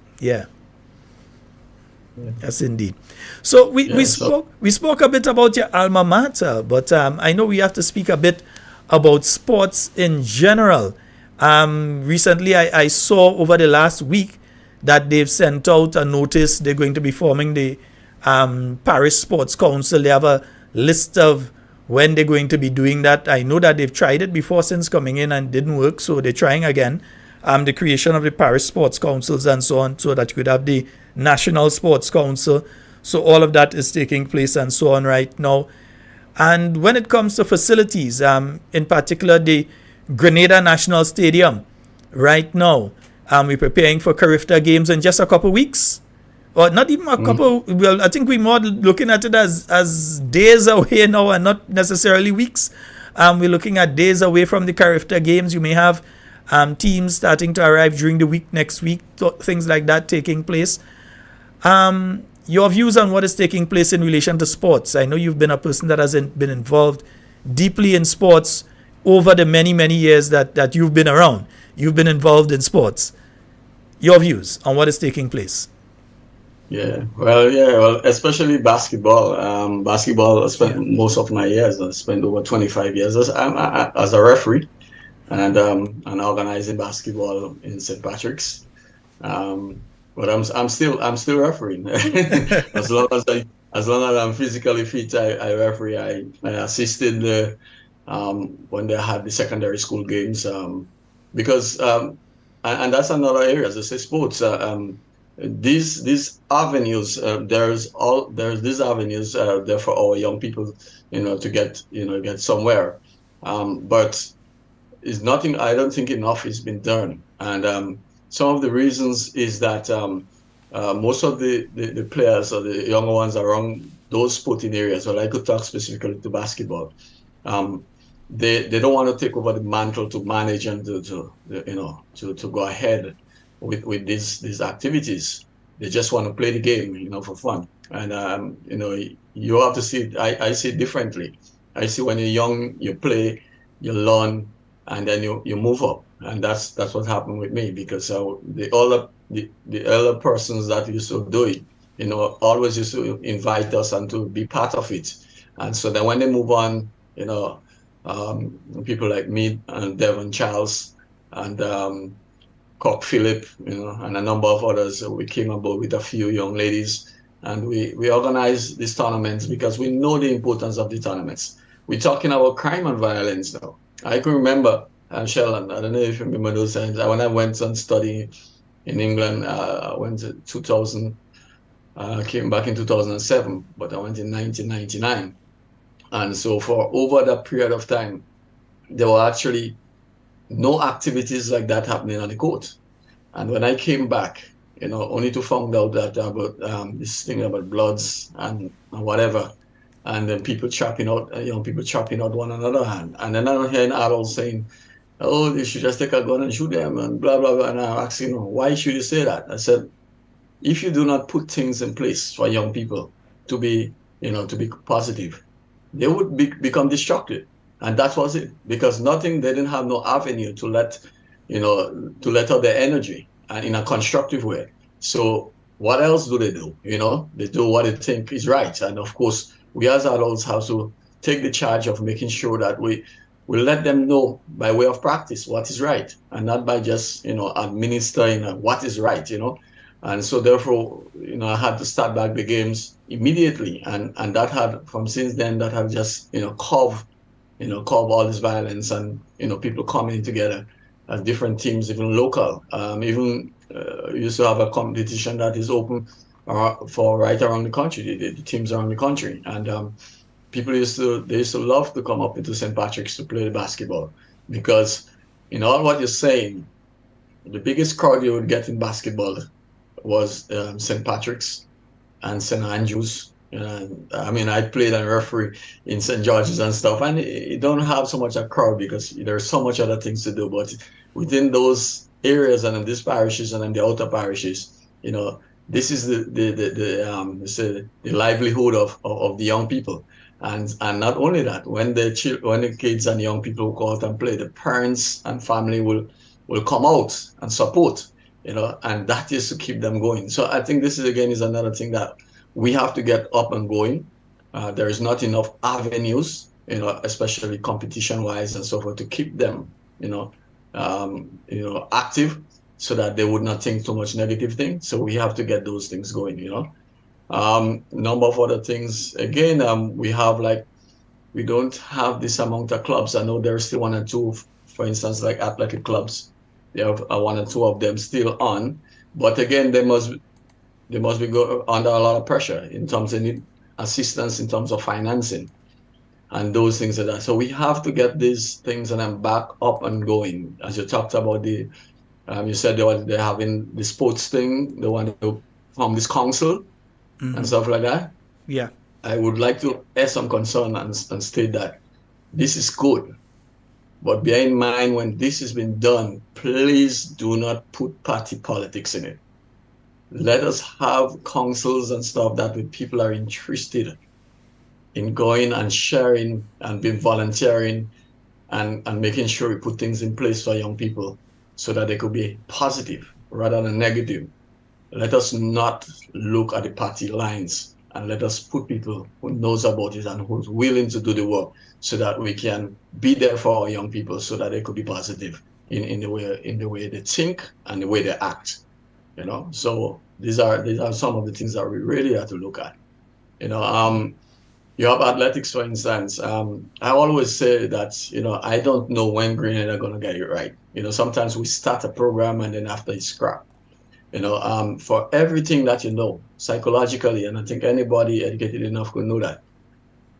Yes, indeed. So we Yeah, so spoke a bit about your alma mater, but I know we have to speak a bit about sports in general. Recently, I saw over the last week that they've sent out a notice. They're going to be forming the Parish Sports Council. They have a list of when they're going to be doing that. I know that they've tried it before since coming in and didn't work, so they're trying again. The creation of the Parish Sports Councils and so on, so that you could have the National Sports Council. So all of that is taking place and so on right now. And when it comes to facilities, in particular the Grenada National Stadium, right now, we're preparing for Carriacou games in just a couple weeks. Or not even a couple, well, I think we're more looking at it as days away now and not necessarily weeks. We're looking at days away from the Carriacou games. You may have teams starting to arrive during the week, next week, things like that taking place. Your views on what is taking place in relation to sports. I know you've been a person that has been involved deeply in sports over the many, many years that you've been around. You've been involved in sports. Your views on what is taking place. Well, especially basketball. Basketball, I spent most of my years. I spent over 25 years as a referee and organizing basketball in St. Patrick's. But I'm still refereeing. as long as I'm physically fit, I referee. I assisted when they had the secondary school games because and that's another area. As I say, sports. These avenues, there's these avenues there for our young people, to get somewhere. But it's nothing. I don't think enough has been done, and some of the reasons is that most of the players or the younger ones around those sporting areas, or I could talk specifically to basketball, they don't want to take over the mantle to manage and to go ahead with these activities. They just want to play the game, for fun. And you have to see it. I see it differently. I see when you're young, you play, you learn, and then you move up. And that's what happened with me, because the older persons that used to do it, always used to invite us and to be part of it. And so then when they move on, people like me and Devon Charles and Victor Phillip, and a number of others, we came aboard with a few young ladies, and we organized these tournaments because we know the importance of the tournaments. We're talking about crime and violence now. I can remember, Sheldon, I don't know if you remember those times, when I went and studied in England, I went to 2000, came back in 2007, but I went in 1999. And so for over that period of time, there were actually no activities like that happening on the court. And when I came back, only to find out that about this thing about bloods and whatever, and then people chopping out, young people chopping out one another hand. And then I'm hearing adults saying, oh, they should just take a gun and shoot them and blah, blah, blah. And I'm asking, why should you say that? I said, if you do not put things in place for young people to be positive, they would become destructive. And that was it, because they didn't have no avenue to let out their energy and in a constructive way. So what else do? They do what they think is right. And of course, we as adults have to take the charge of making sure that we let them know by way of practice what is right, and not by just, administering what is right, And so therefore, I had to start back the games immediately. And that had, from since then, that had just, curb all this violence and, people coming together as different teams, even local. Even used to have a competition that is open for right around the country, the teams around the country. And people used to love to come up into St. Patrick's to play the basketball, because all what you're saying, the biggest crowd you would get in basketball was St. Patrick's and St. Andrews. I played and referee in St. George's and stuff, and it don't have so much a crowd because there's so much other things to do. But within those areas and in these parishes and in the outer parishes, this is the livelihood of the young people. And not only that, when the kids and young people go out and play, the parents and family will come out and support. and that is to keep them going. So I think this is another thing that we have to get up and going. There is not enough avenues, especially competition-wise and so forth, to keep them, active, so that they would not think too much negative things. So we have to get those things going, number of other things. Again, we don't have this amount of clubs. I know there's still one or two, for instance, like athletic clubs. They have one or two of them still on, but again, they must be under a lot of pressure in terms of assistance, in terms of financing, and those things like that. So we have to get these things and then back up and going. As you talked about you said they're having the sports thing. They want to form this council and stuff like that. Yeah. I would like to air some concern and state that this is good. But bear in mind, when this has been done, please do not put party politics in it. Let us have councils and stuff that the people are interested in going and sharing and being volunteering and making sure we put things in place for young people so that they could be positive rather than negative. Let us not look at the party lines, and let us put people who knows about it and who's willing to do the work so that we can be there for our young people so that they could be positive in the way they think and the way they act. So these are some of the things that we really have to look at. You have athletics, for instance. I always say that, I don't know when Grenada are going to get it right. Sometimes we start a program and then after it's scrapped. For everything that psychologically, and I think anybody educated enough could know that,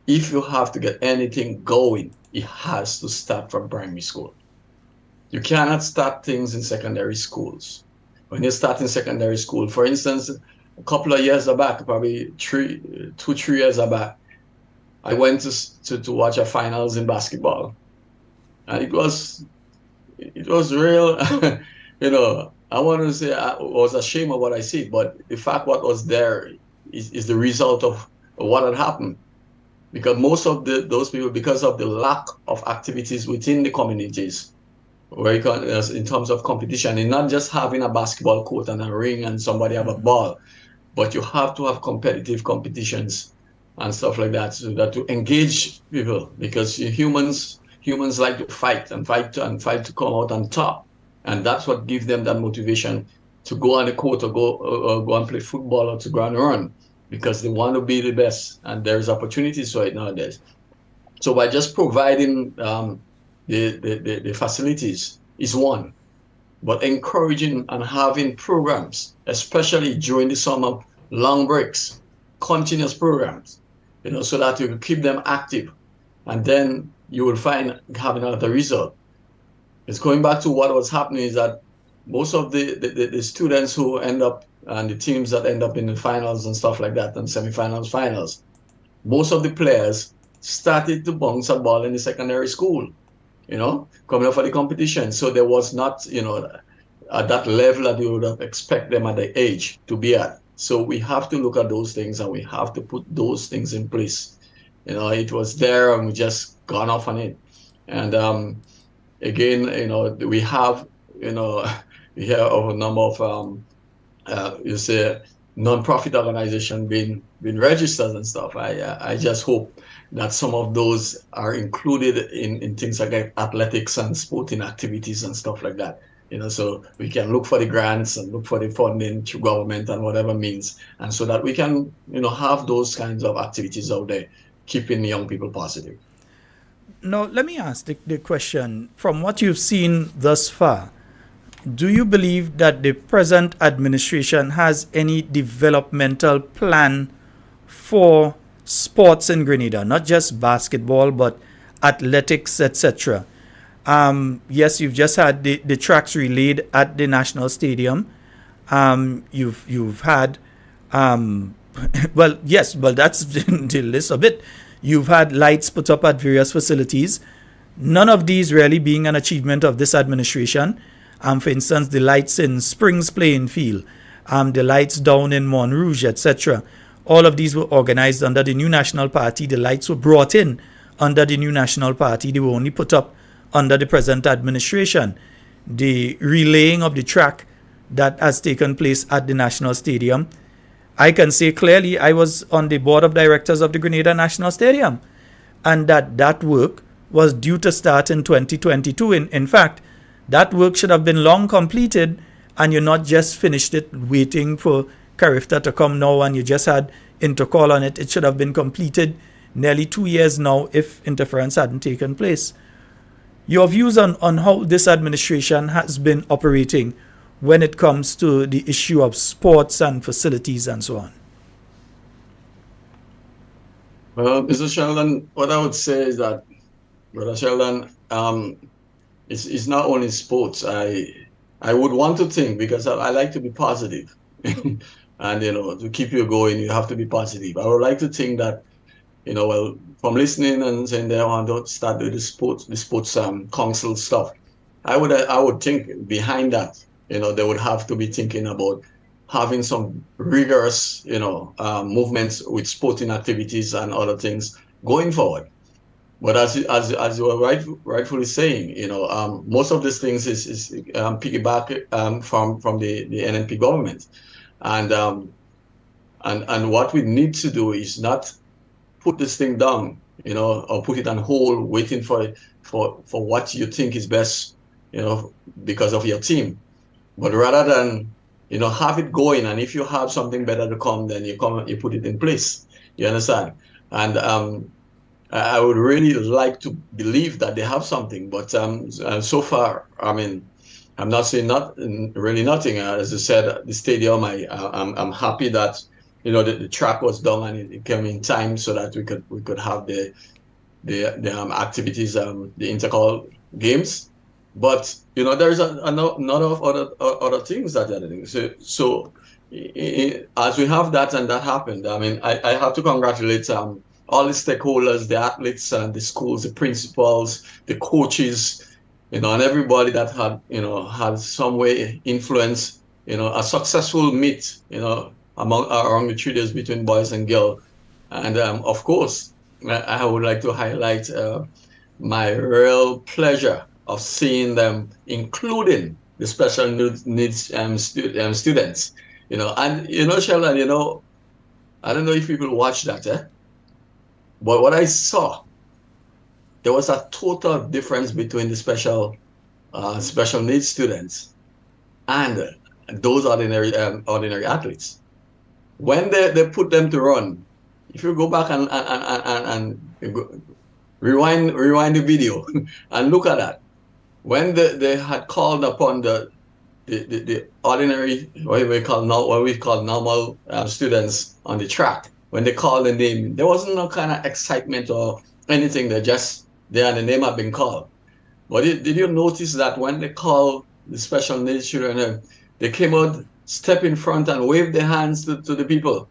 if you have to get anything going, it has to start from primary school. You cannot start things in secondary schools. When you start in secondary school, for instance, a couple of years back, probably 2-3 years back, I went to watch a finals in basketball, and it was real. I want to say I was ashamed of what I see, but the fact what was there is the result of what had happened. Because most of those people, because of the lack of activities within the communities, where in terms of competition, and not just having a basketball court and a ring and somebody have a ball, but you have to have competitive competitions and stuff like that, so that to engage people, because humans like to fight to come out on top. And that's what gives them that motivation to go on the court or go and play football or to go and run, because they want to be the best. And there's opportunities for it nowadays. So by just providing the facilities is one, but encouraging and having programs, especially during the summer, long breaks, continuous programs, so that you can keep them active. And then you will find having another result. It's going back to what was happening is that most of the students who end up and the teams that end up in the finals and stuff like that and semifinals, finals, most of the players started to bounce a ball in the secondary school, coming up for the competition. So there was not, at that level that you would expect them at the age to be at. So we have to look at those things and we have to put those things in place. It was there and we just gone off on it. And again, we have, we hear of a number of, non-profit organization being registered and stuff. I just hope that some of those are included in things like athletics and sporting activities and stuff like that. So we can look for the grants and look for the funding through government and whatever means, and so that we can, have those kinds of activities out there, keeping young people positive. Now, let me ask the question, from what you've seen thus far, do you believe that the present administration has any developmental plan for sports in Grenada, not just basketball, but athletics, etc.? Yes, you've just had the tracks relayed at the National Stadium. You've had, that's the list of it. You've had lights put up at various facilities. None of these really being an achievement of this administration. For instance, the lights in Springs Playing Field, the lights down in Montrouge, etc. All of these were organized under the New National Party. The lights were brought in under the New National Party. They were only put up under the present administration. The relaying of the track that has taken place at the National Stadium. I can say clearly I was on the board of directors of the Grenada National Stadium, and that work was due to start in 2022. In fact, that work should have been long completed, and you not just finished it waiting for Carifta to come now and you just had intercall on it. It should have been completed nearly 2 years now if interference hadn't taken place. Your views on how this administration has been operating when it comes to the issue of sports and facilities and so on? Well, Mr. Sheldon, what I would say is that, Brother Sheldon, it's not only sports. I would want to think, because I like to be positive. And, to keep you going, you have to be positive. I would like to think that, well, from listening and saying they want to start with the sports council stuff, I would think behind that, they would have to be thinking about having some rigorous, movements with sporting activities and other things going forward. But as you were rightfully saying, most of these things is piggyback from the NNP government, and what we need to do is not put this thing down, or put it on hold, waiting for what you think is best, because of your team, but rather than have it going, and if you have something better to come, then you put it in place. You understand? And I would really like to believe that they have something, but so far, I mean, I'm not saying really nothing. As I said, the stadium, I'm happy that the track was done and it came in time so that we could have the activities, the intercall games. But there's a lot of other things that are doing. So as we have that and that happened, I mean, I have to congratulate all the stakeholders, the athletes, and the schools, the principals, the coaches, and everybody that had some way influence, a successful meet, around the 3 days between boys and girls. And of course, I would like to highlight my real pleasure of seeing them, including the special needs students, and Sheldon, I don't know if people watch that, but what I saw, there was a total difference between the special needs students and those ordinary athletes. When they put them to run, if you go back and rewind the video and look at that, when they had called upon the ordinary, what we call normal students on the track, when they called the name, there wasn't no kind of excitement or anything. They and the name had been called. But did you notice that when they called the special needs children, they came out, step in front and wave their hands to the people?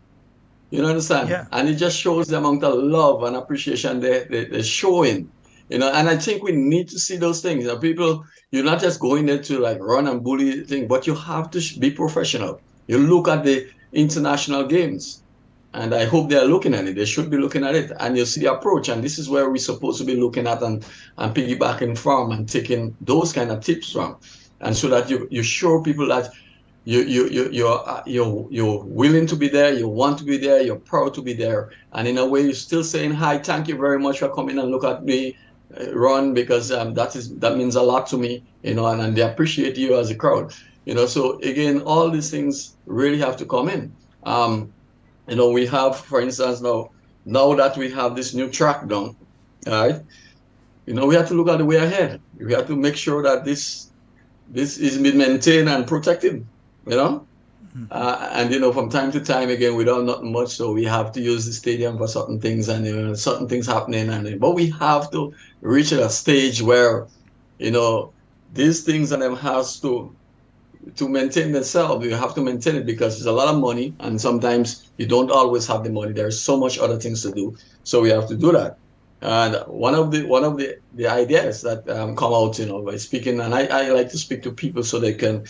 You understand? Yeah. And it just shows the amount of love and appreciation they're showing. And I think we need to see those things. People, you're not just going there to like run and bully thing, but you have to be professional. You look at the international games, and I hope they're looking at it. They should be looking at it, and you see the approach. And this is where we're supposed to be looking at and piggybacking from and taking those kind of tips from, and so that you show people that you're willing to be there, you want to be there, you're proud to be there, and in a way you're still saying hi, thank you very much for coming and look at me run, because that means a lot to me, and they appreciate you as a crowd, So again, all these things really have to come in. We have, for instance, now that we have this new track done, all right, we have to look at the way ahead. We have to make sure that this is being maintained and protected, and from time to time, again, we don't not much, so we have to use the stadium for certain things, and certain things happening, but we have to reach a stage where these things and them has to maintain themselves. You have to maintain it because there's a lot of money, and sometimes you don't always have the money. There's so much other things to do, so we have to do that. And one of the ideas that come out, by speaking, and I like to speak to people so they can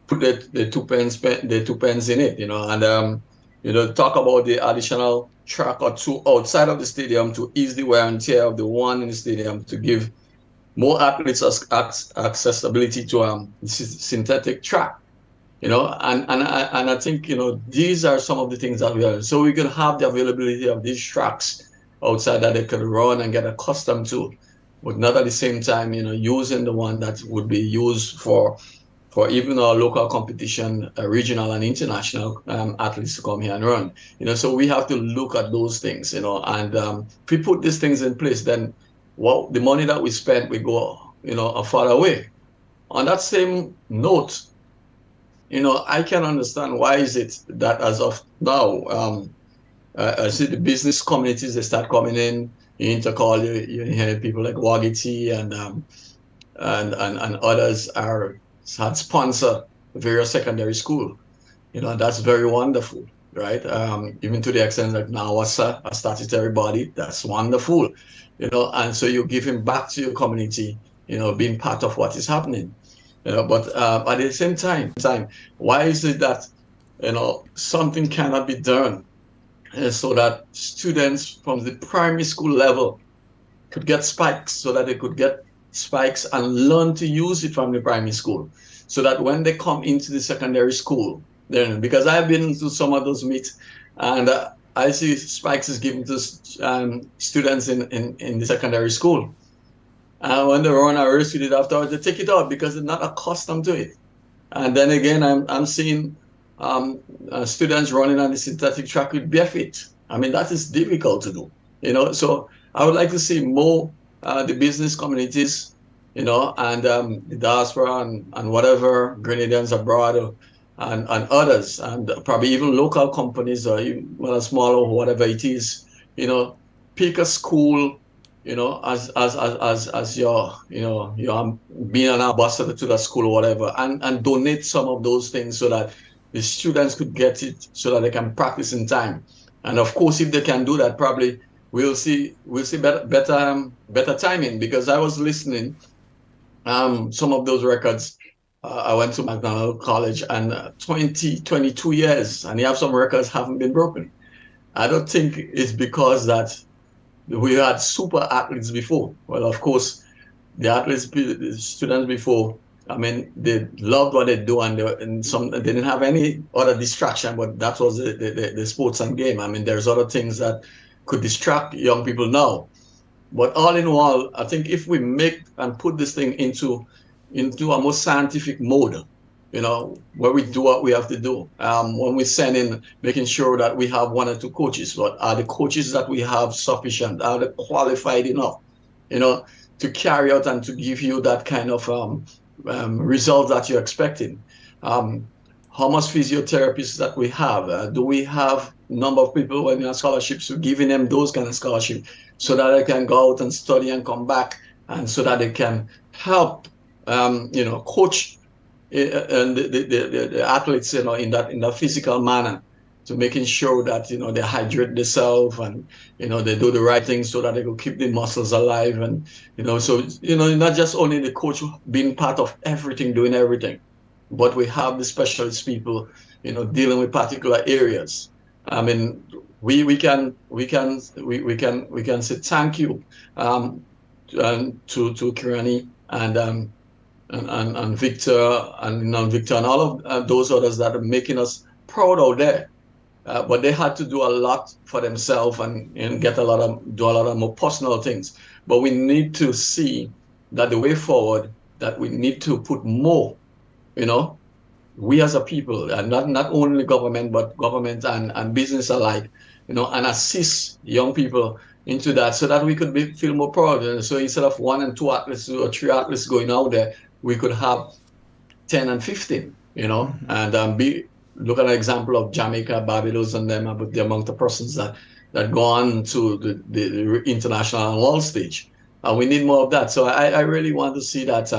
put the two pens in it, and talk about the additional track or two outside of the stadium to ease the wear and tear of the one in the stadium, to give more athletes accessibility to synthetic track, and I think, these are some of the things that we are, so we can have the availability of these tracks outside that they could run and get accustomed to, but not at the same time, using the one that would be used for even our local competition, regional and international athletes to come here and run. So we have to look at those things, and if we put these things in place, then the money that we spend, we go, far away. On that same note, I can understand why is it that as of now, I see the business communities, they start coming in, you intercall, you hear people like Wagiti and others had sponsored various secondary school. That's very wonderful, right? Even to the extent that now a statutory body, that's wonderful, and so you're giving back to your community, being part of what is happening. But at the same time, why is it that, something cannot be done so that students from the primary school level could get spikes, so that they could get spikes and learn to use it from the primary school, so that when they come into the secondary school, then, because I've been to some of those meets, and I see spikes is given to students in the secondary school. And when they run a race with it afterwards, they take it out because they're not accustomed to it. And then again, I'm seeing students running on the synthetic track with bare feet. I mean, that is difficult to do, So I would like to see more the business communities, and the diaspora and whatever, Grenadians abroad and others, and probably even local companies or even small or whatever it is, pick a school, as your, you're being an ambassador to that school or whatever, and donate some of those things so that the students could get it, so that they can practice in time. And of course, if they can do that, probably we'll see better timing, because I was listening some of those records. I went to McDonald College, and 22 years, and you have some records haven't been broken. I don't think it's because that we had super athletes before. Well, of course, the students before, I mean, they loved what they do, and they didn't have any other distraction, but that was the sports and game. I mean, there's other things that could distract young people now. But all in all, I think if we make and put this thing into a more scientific mode, where we do what we have to do. When we send in, making sure that we have one or two coaches, but are the coaches that we have sufficient? Are they qualified enough, to carry out and to give you that kind of result that you're expecting? How much physiotherapists that we have? Do we have number of people when we have scholarships? We're giving them those kind of scholarships so that they can go out and study and come back, and so that they can help, coach and the athletes, in that physical manner, to making sure that they hydrate themselves, and they do the right things so that they will keep the muscles alive, and so not just only the coach being part of everything, doing everything, but we have the specialist people dealing with particular areas. I mean, we can say thank you to Kirani and Victor and Victor and all of those others that are making us proud out there. But they had to do a lot for themselves and do a lot of more personal things. But we need to see that the way forward, that we need to put more, we as a people, and not only government, but government and business alike, and assist young people into that, so that we could feel more proud. So instead of 1 and 2 athletes or 3 athletes going out there, we could have 10 and 15, and look at an example of Jamaica, Barbados, and them, but the amount of persons that go on to the international and world stage. We need more of that. So I really want to see that,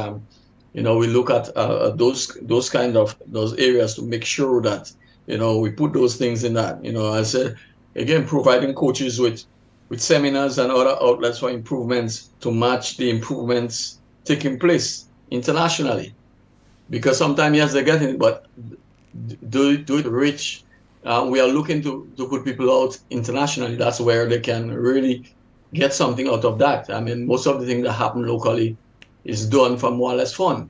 we look at those kind of those areas to make sure that, we put those things in that. I said, again, providing coaches with seminars and other outlets for improvements to match the improvements taking place internationally. Because sometimes, yes, they're getting it, but do it rich. We are looking to put people out internationally. That's where they can really get something out of that. I mean, most of the things that happen locally is done for more or less fun,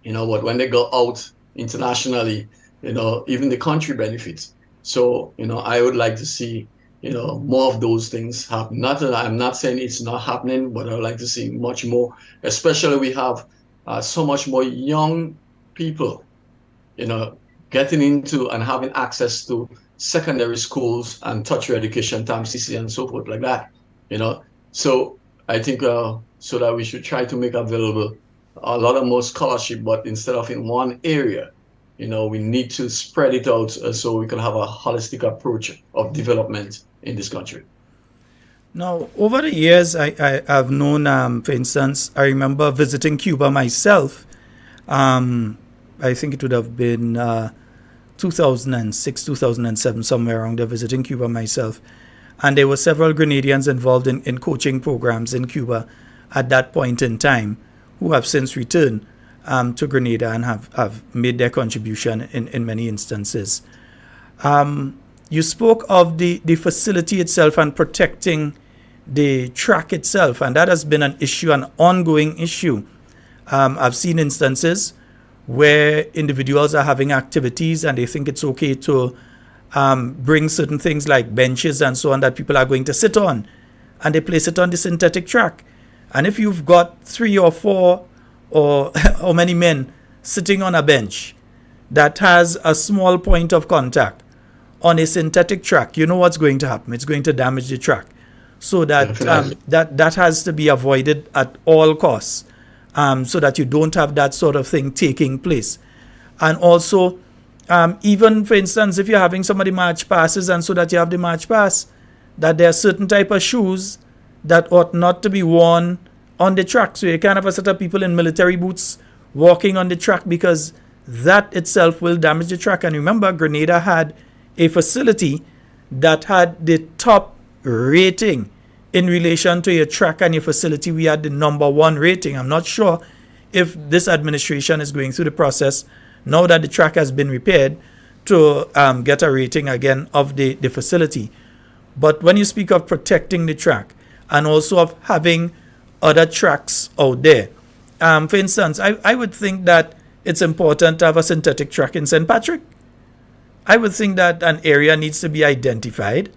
but when they go out internationally, even the country benefits. So, I would like to see, more of those things happen. Not that I'm not saying it's not happening, but I would like to see much more, especially we have so much more young people, getting into and having access to secondary schools and tertiary education, TAMCC and so forth like that, So I think so that we should try to make available a lot of more scholarship, but instead of in one area, we need to spread it out so we can have a holistic approach of development in this country. Now, over the years, I've known, for instance, I remember visiting Cuba myself. I think it would have been 2006, 2007, somewhere around there, visiting Cuba myself. And there were several Grenadians involved in coaching programs in Cuba at that point in time who have since returned to Grenada and have made their contribution in many instances. You spoke of the facility itself and protecting the track itself, and that has been an issue, an ongoing issue. I've seen instances where individuals are having activities and they think it's okay to bring certain things like benches and so on that people are going to sit on, and they place it on the synthetic track. And if you've got 3 or 4 or how many men sitting on a bench that has a small point of contact on a synthetic track, you know what's going to happen. It's going to damage the track. So that that has to be avoided at all costs, so that you don't have that sort of thing taking place. And also, even for instance, if you're having somebody march passes, and so that you have the march pass, that there are certain type of shoes that ought not to be worn on the track. So you can't have a set of people in military boots walking on the track, because that itself will damage the track. And remember, Grenada had a facility that had the top rating in relation to your track and your facility. We had the #1 rating. I'm not sure if this administration is going through the process, now that the track has been repaired, to get a rating again of the facility. But when you speak of protecting the track and also of having other tracks out there, for instance, I would think that it's important to have a synthetic track in St. Patrick. I would think that an area needs to be identified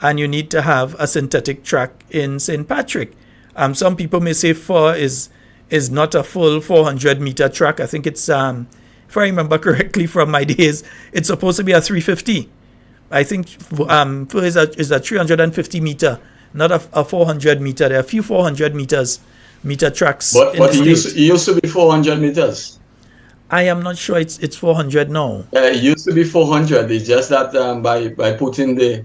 and you need to have a synthetic track in St. Patrick. Some people may say 4 is not a full 400-meter track. I think it's, if I remember correctly from my days, it's supposed to be a 350. I think 4 is a 350-meter, not a 400-meter. There are a few 400-meter tracks. But it used to be 400 meters. I am not sure it's 400 now. It used to be 400. It's just that by putting the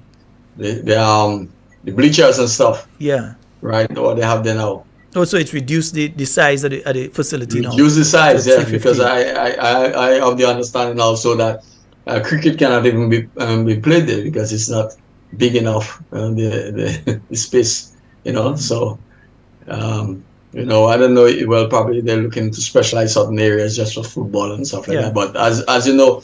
bleachers and stuff. Yeah. Right. What they have there now. Oh, so it's reduced the size of the facility now. Reduce the size, yeah. Because I have the understanding also that cricket cannot even be played there because it's not big enough, the space. So. I don't know. Well, probably they're looking to specialize certain areas just for football and stuff like that. But as you know,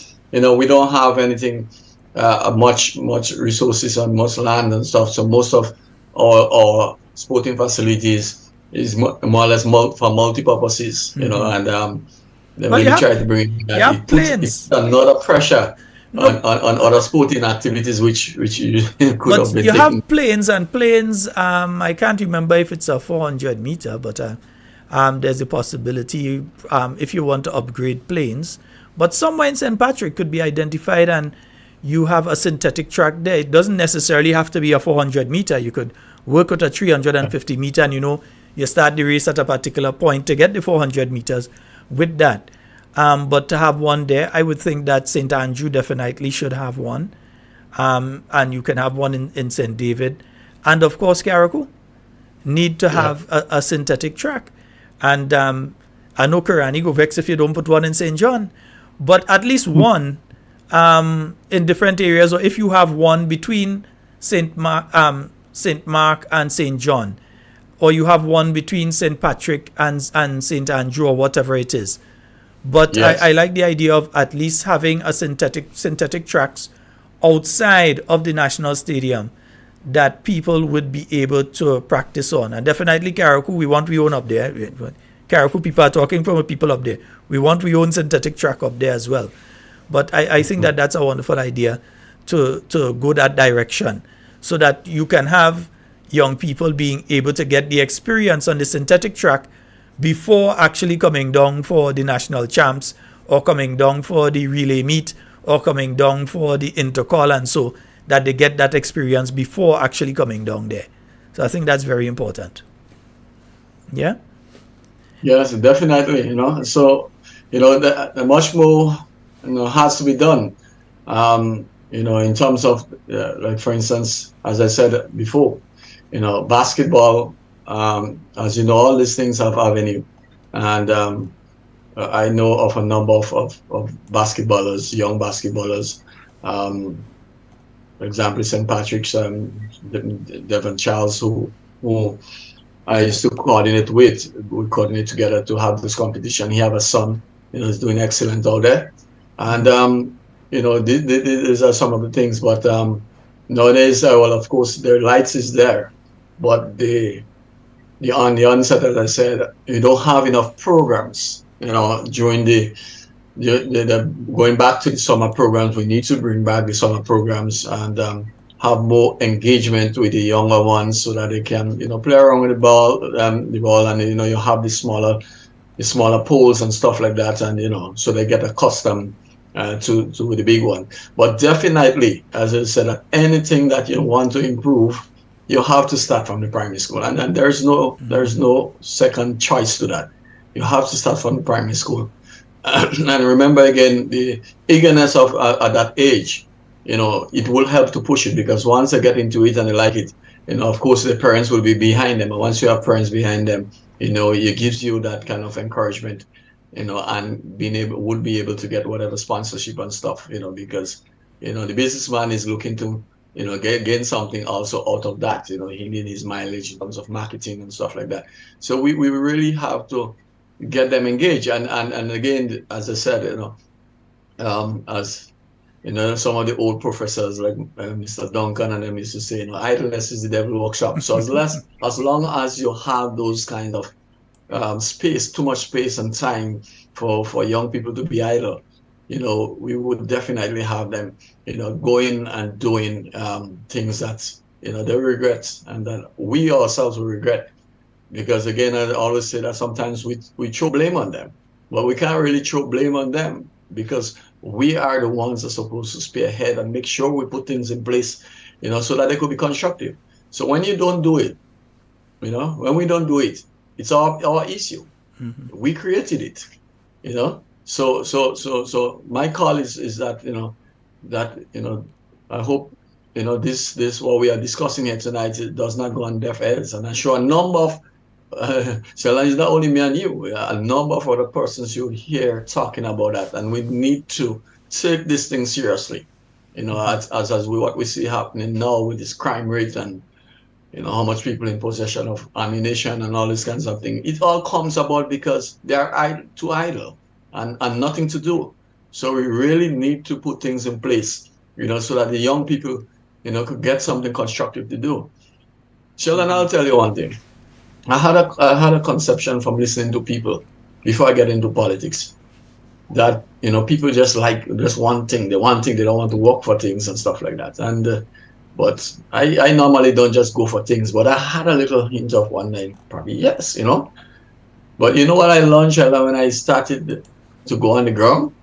we don't have anything, much resources and much land and stuff. So most of our sporting facilities is more or less for multi-purposes. And they really try to bring that. It's another pressure. On other sporting activities which you could have been you taking. have planes, I can't remember if it's a 400-meter, but there's a possibility if you want to upgrade planes. But somewhere in St. Patrick could be identified and you have a synthetic track there. It doesn't necessarily have to be a 400-meter. You could work with a 350-meter and you start the race at a particular point to get the 400 meters with that. But to have one there, I would think that St. Andrew definitely should have one. And you can have one in St. David. And of course, Carriacou need to have a synthetic track. And I know Carriacou go vex if you don't put one in St. John. But at least one in different areas, or if you have one between St. Mark and St. John, or you have one between St. Patrick and St. Andrew, or whatever it is. But yes. I like the idea of at least having a synthetic tracks outside of the National Stadium that people would be able to practice on. And definitely Carriacou, we want we own up there. Carriacou people are talking from the people up there. We want our own synthetic track up there as well. But I think that that's a wonderful idea to go that direction, so that you can have young people being able to get the experience on the synthetic track before actually coming down for the national champs, or coming down for the relay meet, or coming down for the intercall, and so that they get that experience before actually coming down there. So I think that's very important. Yeah? Yes, definitely. So the much more has to be done. In terms of like, for instance, as I said before, basketball. As you know, all these things have avenue, and I know of a number of basketballers, young basketballers. For example, St. Patrick's, Devon Charles, who I used to coordinate with. We coordinate together to have this competition. He have a son, he's doing excellent out there. And, these are some of the things. But nowadays, well, of course, the lights is there. But on the onset, as I said, you don't have enough programs, during the going back to the summer programs. We need to bring back the summer programs and have more engagement with the younger ones, so that they can, play around with the ball, and you have the smaller poles and stuff like that, and so they get accustomed to the big one. But definitely, as I said, anything that you want to improve, you have to start from the primary school, and there's no second choice to that. You have to start from the primary school, and remember again the eagerness of at that age. It will help to push it, because once they get into it and they like it, of course the parents will be behind them. And once you have parents behind them, it gives you that kind of encouragement, and would be able to get whatever sponsorship and stuff, because, the businessman is looking to, gain something also out of that. He needs his mileage in terms of marketing and stuff like that. So we really have to get them engaged. And again, as I said, as some of the old professors like Mr. Duncan and them used to say, idleness is the devil workshop. So as long as you have those kind of too much space and time for young people to be idle, we would definitely have them, going and doing things that, they regret, and that we ourselves will regret. Because again, I always say that sometimes we throw blame on them, but we can't really throw blame on them, because we are the ones that are supposed to spearhead and make sure we put things in place, so that they could be constructive. So when you don't do it, when we don't do it, it's our issue. Mm-hmm. We created it, So my call is that, I hope, this what we are discussing here tonight, it does not go on deaf ears. And I'm sure a number of, Sheldon, it's not only me and you, a number of other persons you hear talking about that. And we need to take this thing seriously, as what we see happening now with this crime rate, and how much people in possession of ammunition and all these kinds of things. It all comes about because they are too idle and nothing to do. So we really need to put things in place, so that the young people, could get something constructive to do. Sheldon, I'll tell you one thing. I had a conception from listening to people before I get into politics, that people just one thing. They don't want to work for things and stuff like that. And but I normally don't just go for things, but I had a little hint of one night, probably yes, But what I learned, when I started to go on the ground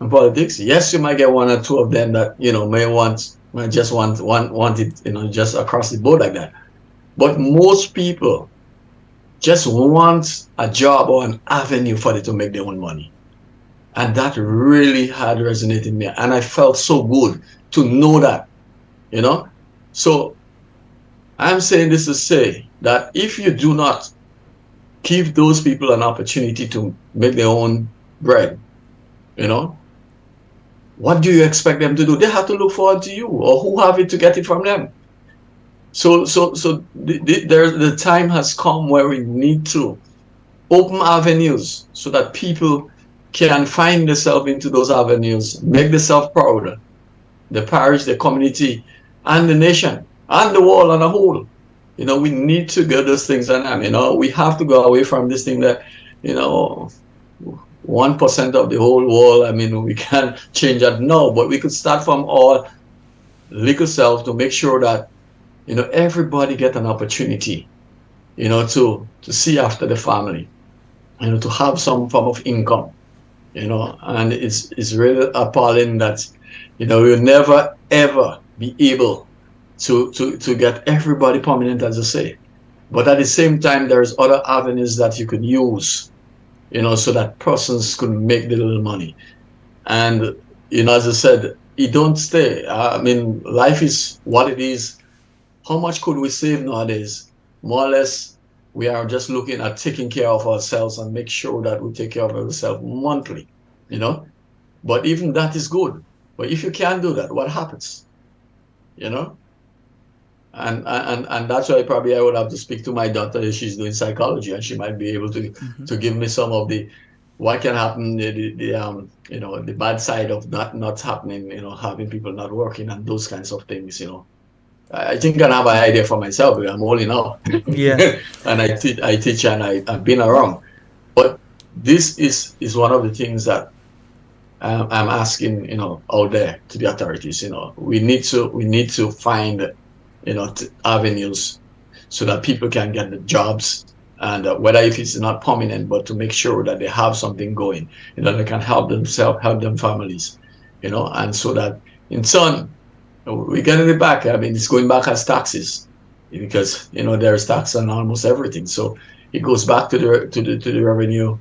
in politics? Yes, you might get one or two of them that may just want it, just across the board like that. But most people just want a job or an avenue for them to make their own money. And that really had resonated in me. And I felt so good to know that, So I'm saying this to say that if you do not give those people an opportunity to make their own bread, what do you expect them to do? They have to look forward to you, or who have it to get it from them. So the time has come where we need to open avenues so that people can find themselves into those avenues, make themselves proud, the parish, the community, and the nation, and the world on a whole. We need to get those things, and we have to go away from this thing that you know, 1% of the whole world. I mean, we can't change that now, but we could start from our little self to make sure that, you know, everybody get an opportunity, you know, to see after the family, you know, to have some form of income, you know. And it's really appalling that, you know, we'll never ever be able to get everybody permanent, as I say. But at the same time, there's other avenues that you could use, you know, so that persons could make the little money. And, you know, as I said, it don't stay. I mean, life is what it is. How much could we save nowadays? More or less, we are just looking at taking care of ourselves and make sure that we take care of ourselves monthly, you know. But even that is good. But if you can't do that, what happens? You know? And that's why probably I would have to speak to my daughter. She's doing psychology, and she might be able to to give me some of the what can happen, the you know, the bad side of that not happening, you know, having people not working and those kinds of things, you know. I think I have an idea for myself. I'm only now. Yeah. And I teach and I've been around. But this is one of the things that I'm asking, you know, out there to the authorities. You know, we need to find, you know, avenues so that people can get the jobs, and whether if it's not permanent, but to make sure that they have something going, you know, they can help themselves, help them families, you know, and so that in turn we get it back. I mean, it's going back as taxes, because, you know, there's tax on almost everything, so it goes back to the revenue,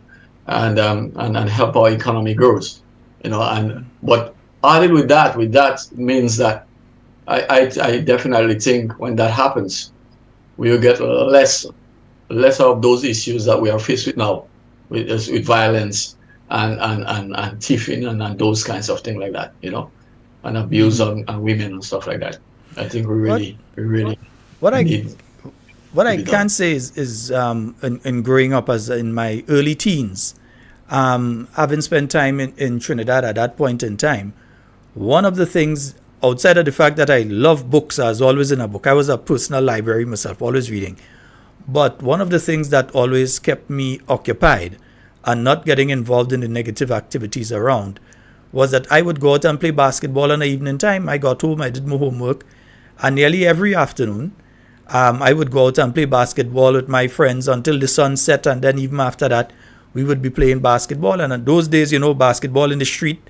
and help our economy grows, you know. And but added with that means that I definitely think when that happens, we will get less of those issues that we are faced with now, with violence and thieving and those kinds of things like that, you know, and abuse on women and stuff like that. I think we really what I need can say is in growing up as in my early teens, having spent time in Trinidad at that point in time, one of the things, outside of the fact that I love books, I was always in a book. I was a personal library myself, always reading. But one of the things that always kept me occupied and not getting involved in the negative activities around was that I would go out and play basketball in the evening time. I got home, I did my homework, and nearly every afternoon, I would go out and play basketball with my friends until the sun set, and then even after that, we would be playing basketball. And in those days, you know, basketball in the street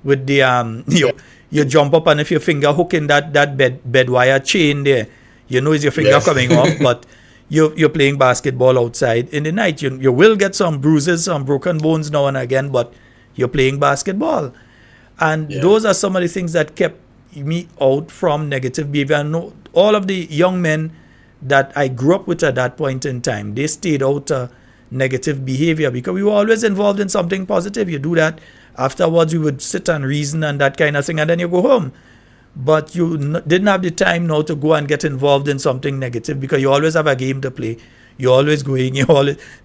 with the you jump up, and if your finger hook in that bed wire chain there, you know it's your finger coming off, but you're playing basketball outside in the night. You will get some bruises, some broken bones now and again, but you're playing basketball. And those are some of the things that kept me out from negative behavior. And all of the young men that I grew up with at that point in time, they stayed out negative behavior because we were always involved in something positive. You do that. Afterwards, we would sit and reason and that kind of thing, and then you go home. But you didn't have the time now to go and get involved in something negative because you always have a game to play. You're always going.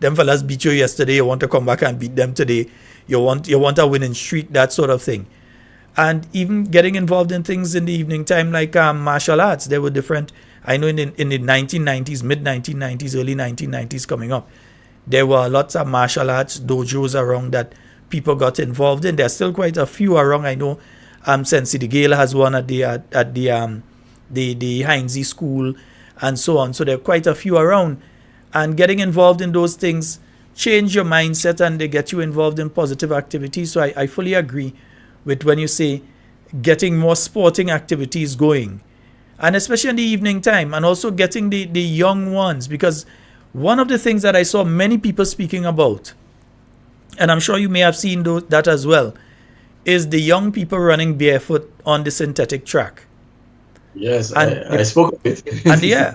Them fellas beat you yesterday. You want to come back and beat them today. You want a winning streak, that sort of thing. And even getting involved in things in the evening time like martial arts, they were different. I know in the 1990s, mid-1990s, early 1990s coming up, there were lots of martial arts dojos around that people got involved in. There's still quite a few around. I know Sensi the Gale has one at the Heinze School and so on. So there are quite a few around. And getting involved in those things change your mindset and they get you involved in positive activities. So I fully agree with when you say getting more sporting activities going. And especially in the evening time, and also getting the young ones, because one of the things that I saw many people speaking about, and I'm sure you may have seen that as well, is the young people running barefoot on the synthetic track. Yes, I spoke of it.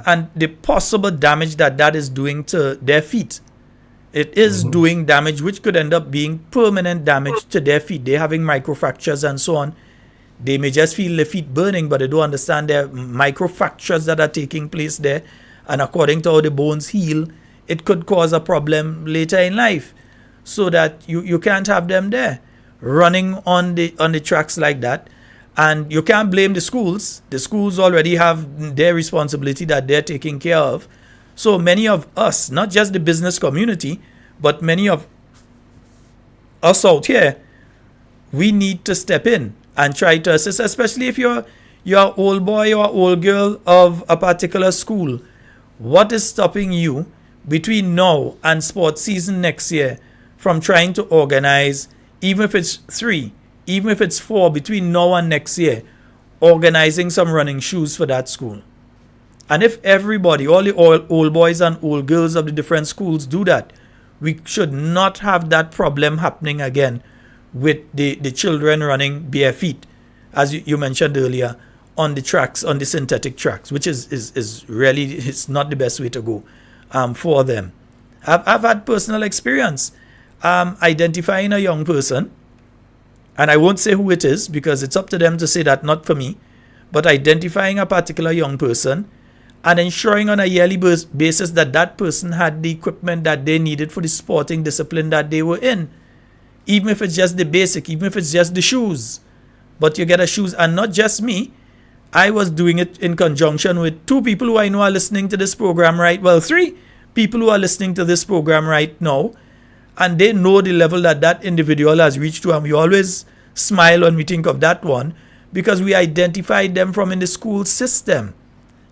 and the possible damage that is doing to their feet. It is doing damage which could end up being permanent damage to their feet. They're having microfractures and so on. They may just feel their feet burning, but they don't understand their microfractures that are taking place there. And according to how the bones heal, it could cause a problem later in life. So that you can't have them there running on the tracks like that. And you can't blame the schools. The schools already have their responsibility that they're taking care of. So many of us, not just the business community, but many of us out here, we need to step in and try to assist, especially if you're old boy or old girl of a particular school. What is stopping you between now and sports season next year from trying to organize, even if it's 3, even if it's 4, between now and next year, organizing some running shoes for that school? And if everybody, all the old boys and old girls of the different schools do that, we should not have that problem happening again with the children running bare feet, as you mentioned earlier, on the tracks, on the synthetic tracks, which is really, it's not the best way to go for them. I've had personal experience identifying a young person, and I won't say who it is because it's up to them to say that, not for me, but identifying a particular young person and ensuring on a yearly basis that that person had the equipment that they needed for the sporting discipline that they were in. Even if it's just the basic, even if it's just the shoes. But you get a shoes, and not just me. I was doing it in conjunction with 2 people who I know are listening to this program 3 people who are listening to this program right now. And they know the level that individual has reached to, and we always smile when we think of that one because we identified them from in the school system.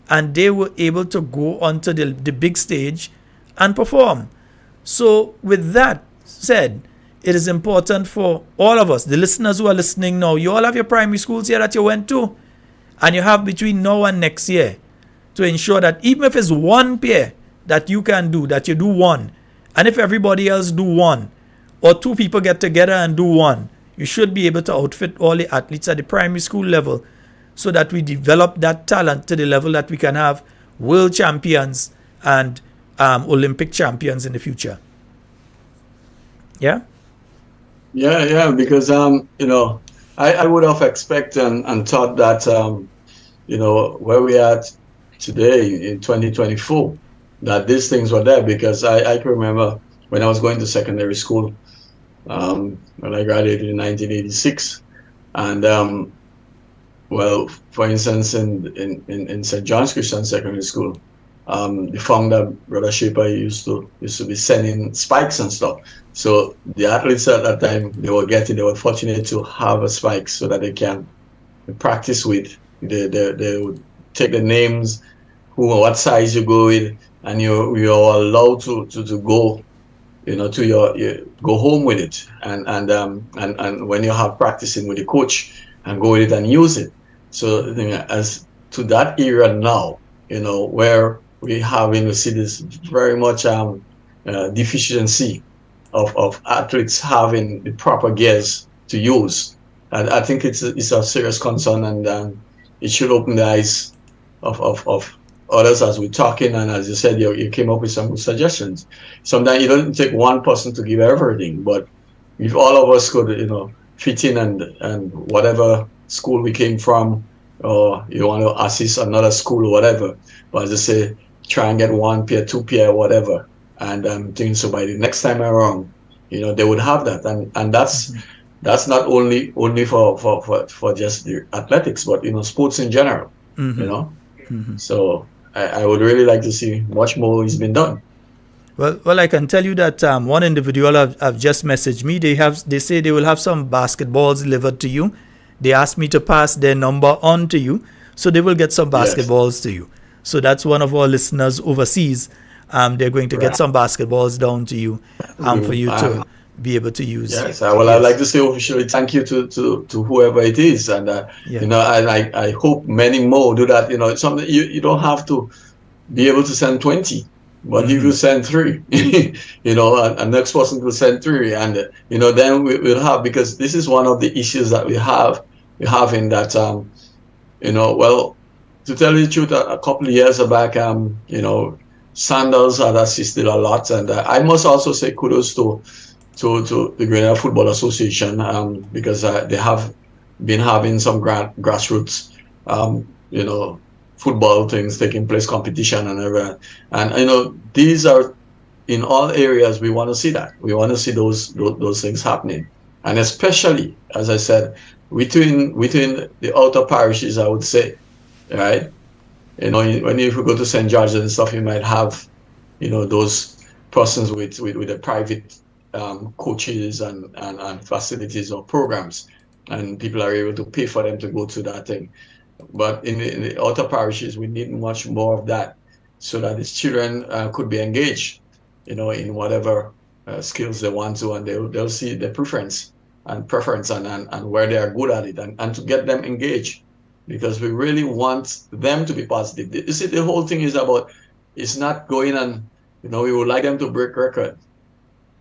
And they were able to go onto the big stage and perform. So with that said, it is important for all of us, the listeners who are listening now, you all have your primary schools here that you went to, and you have between now and next year to ensure that even if it's 1 pair that you can do, that you do 1, and if everybody else do 1, or 2 people get together and do 1, you should be able to outfit all the athletes at the primary school level, so that we develop that talent to the level that we can have world champions and Olympic champions in the future. Yeah? Yeah, because, I would have expected and thought that, where we are today in 2024, that these things were there, because I can remember when I was going to secondary school, when I graduated in 1986, and well, for instance, in St. John's Christian Secondary School, the founder, Brother Shaper, used to be sending spikes and stuff. So the athletes at that time, they were fortunate to have a spike so that they can practice with. They would take the names, what size you go with, and you're allowed to go, to your go home with it, and when you have practicing with the coach, and go with it and use it. So as to that era now, where we see this very much deficiency of athletes having the proper gears to use. And I think it's a serious concern, and it should open the eyes of others as we're talking. And as you said, you came up with some good suggestions. Sometimes you don't take one person to give everything, but if all of us could, fit in and whatever school we came from, or you want to assist another school or whatever, but as I say, try and get 1 pair, 2 pair, whatever. And I'm thinking, so by the next time around, they would have that. And that's not only for just the athletics, but sports in general. So I would really like to see much more has been done. Well, I can tell you that one individual have just messaged me. They say they will have some basketballs delivered to you. They asked me to pass their number on to you, so they will get some basketballs to you. So that's one of our listeners overseas. They're going to get some basketballs down to you, for you to be able to use. Yes, I'd like to say officially thank you to whoever it is, and and I hope many more do that. It's something you don't have to be able to send 20. But you will send 3, and next person will send 3, and then we'll have, because this is one of the issues that we have in that, well, to tell you the truth, a couple of years back, Sandals had assisted a lot, and I must also say kudos to the Grenada Football Association, because they have been having some grassroots, football things taking place, competition and everything. And these are in all areas. We want to see that. We want to see those things happening, and especially, as I said, within the outer parishes, I would say, right? When if you go to St. George's and stuff, you might have, those persons with a private coaches and facilities or programs, and people are able to pay for them to go to that thing. But in the outer parishes, we need much more of that, so that these children could be engaged, in whatever skills they want to, and they'll see their preference and where they are good at it, and to get them engaged, because we really want them to be positive. You see, the whole thing is about, it's not going and, we would like them to break record.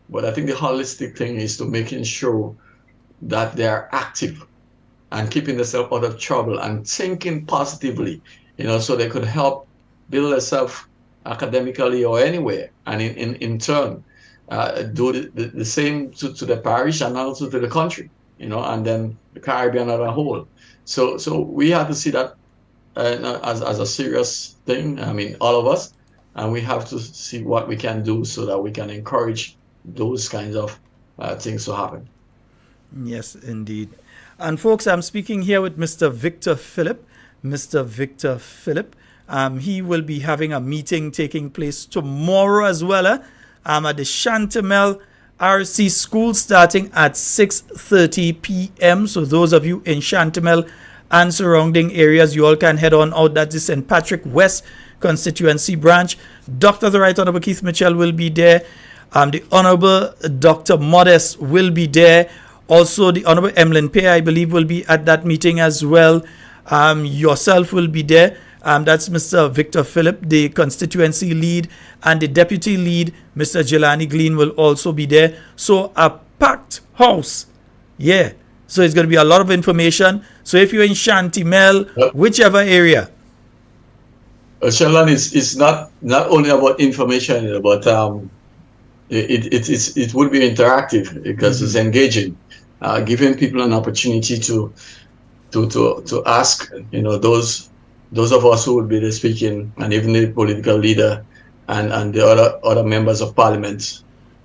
But I think the holistic thing is to making sure that they are active and keeping themselves out of trouble and thinking positively, so they could help build themselves academically or anywhere, and in turn do the same to the parish and also to the country, and then the Caribbean as a whole. So we have to see that as a serious thing. I mean, all of us, and we have to see what we can do so that we can encourage those kinds of things to happen. Yes, indeed. And folks, I'm speaking here with Mr. Victor Phillip. Mr. Victor Phillip. He will be having a meeting taking place tomorrow as well at the Chantemel RC School, starting at 6:30 p.m. So those of you in Chantemel and surrounding areas, you all can head on out. That is St. Patrick West Constituency Branch. Dr. the Right Honorable Keith Mitchell will be there. The Honorable Dr. Modest will be there. Also, the Honorable Emlyn Pay, I believe, will be at that meeting as well. Yourself will be there. That's Mr. Victor Phillip, the constituency lead, and the deputy lead, Mr. Jelani Glean, will also be there. So a packed house. Yeah. So it's going to be a lot of information. So if you're in Chantemel, whichever area. Sheldon, is not only about information, but it would be interactive, because it's engaging, giving people an opportunity to ask, those of us who will be there speaking, and even the political leader and the other members of parliament,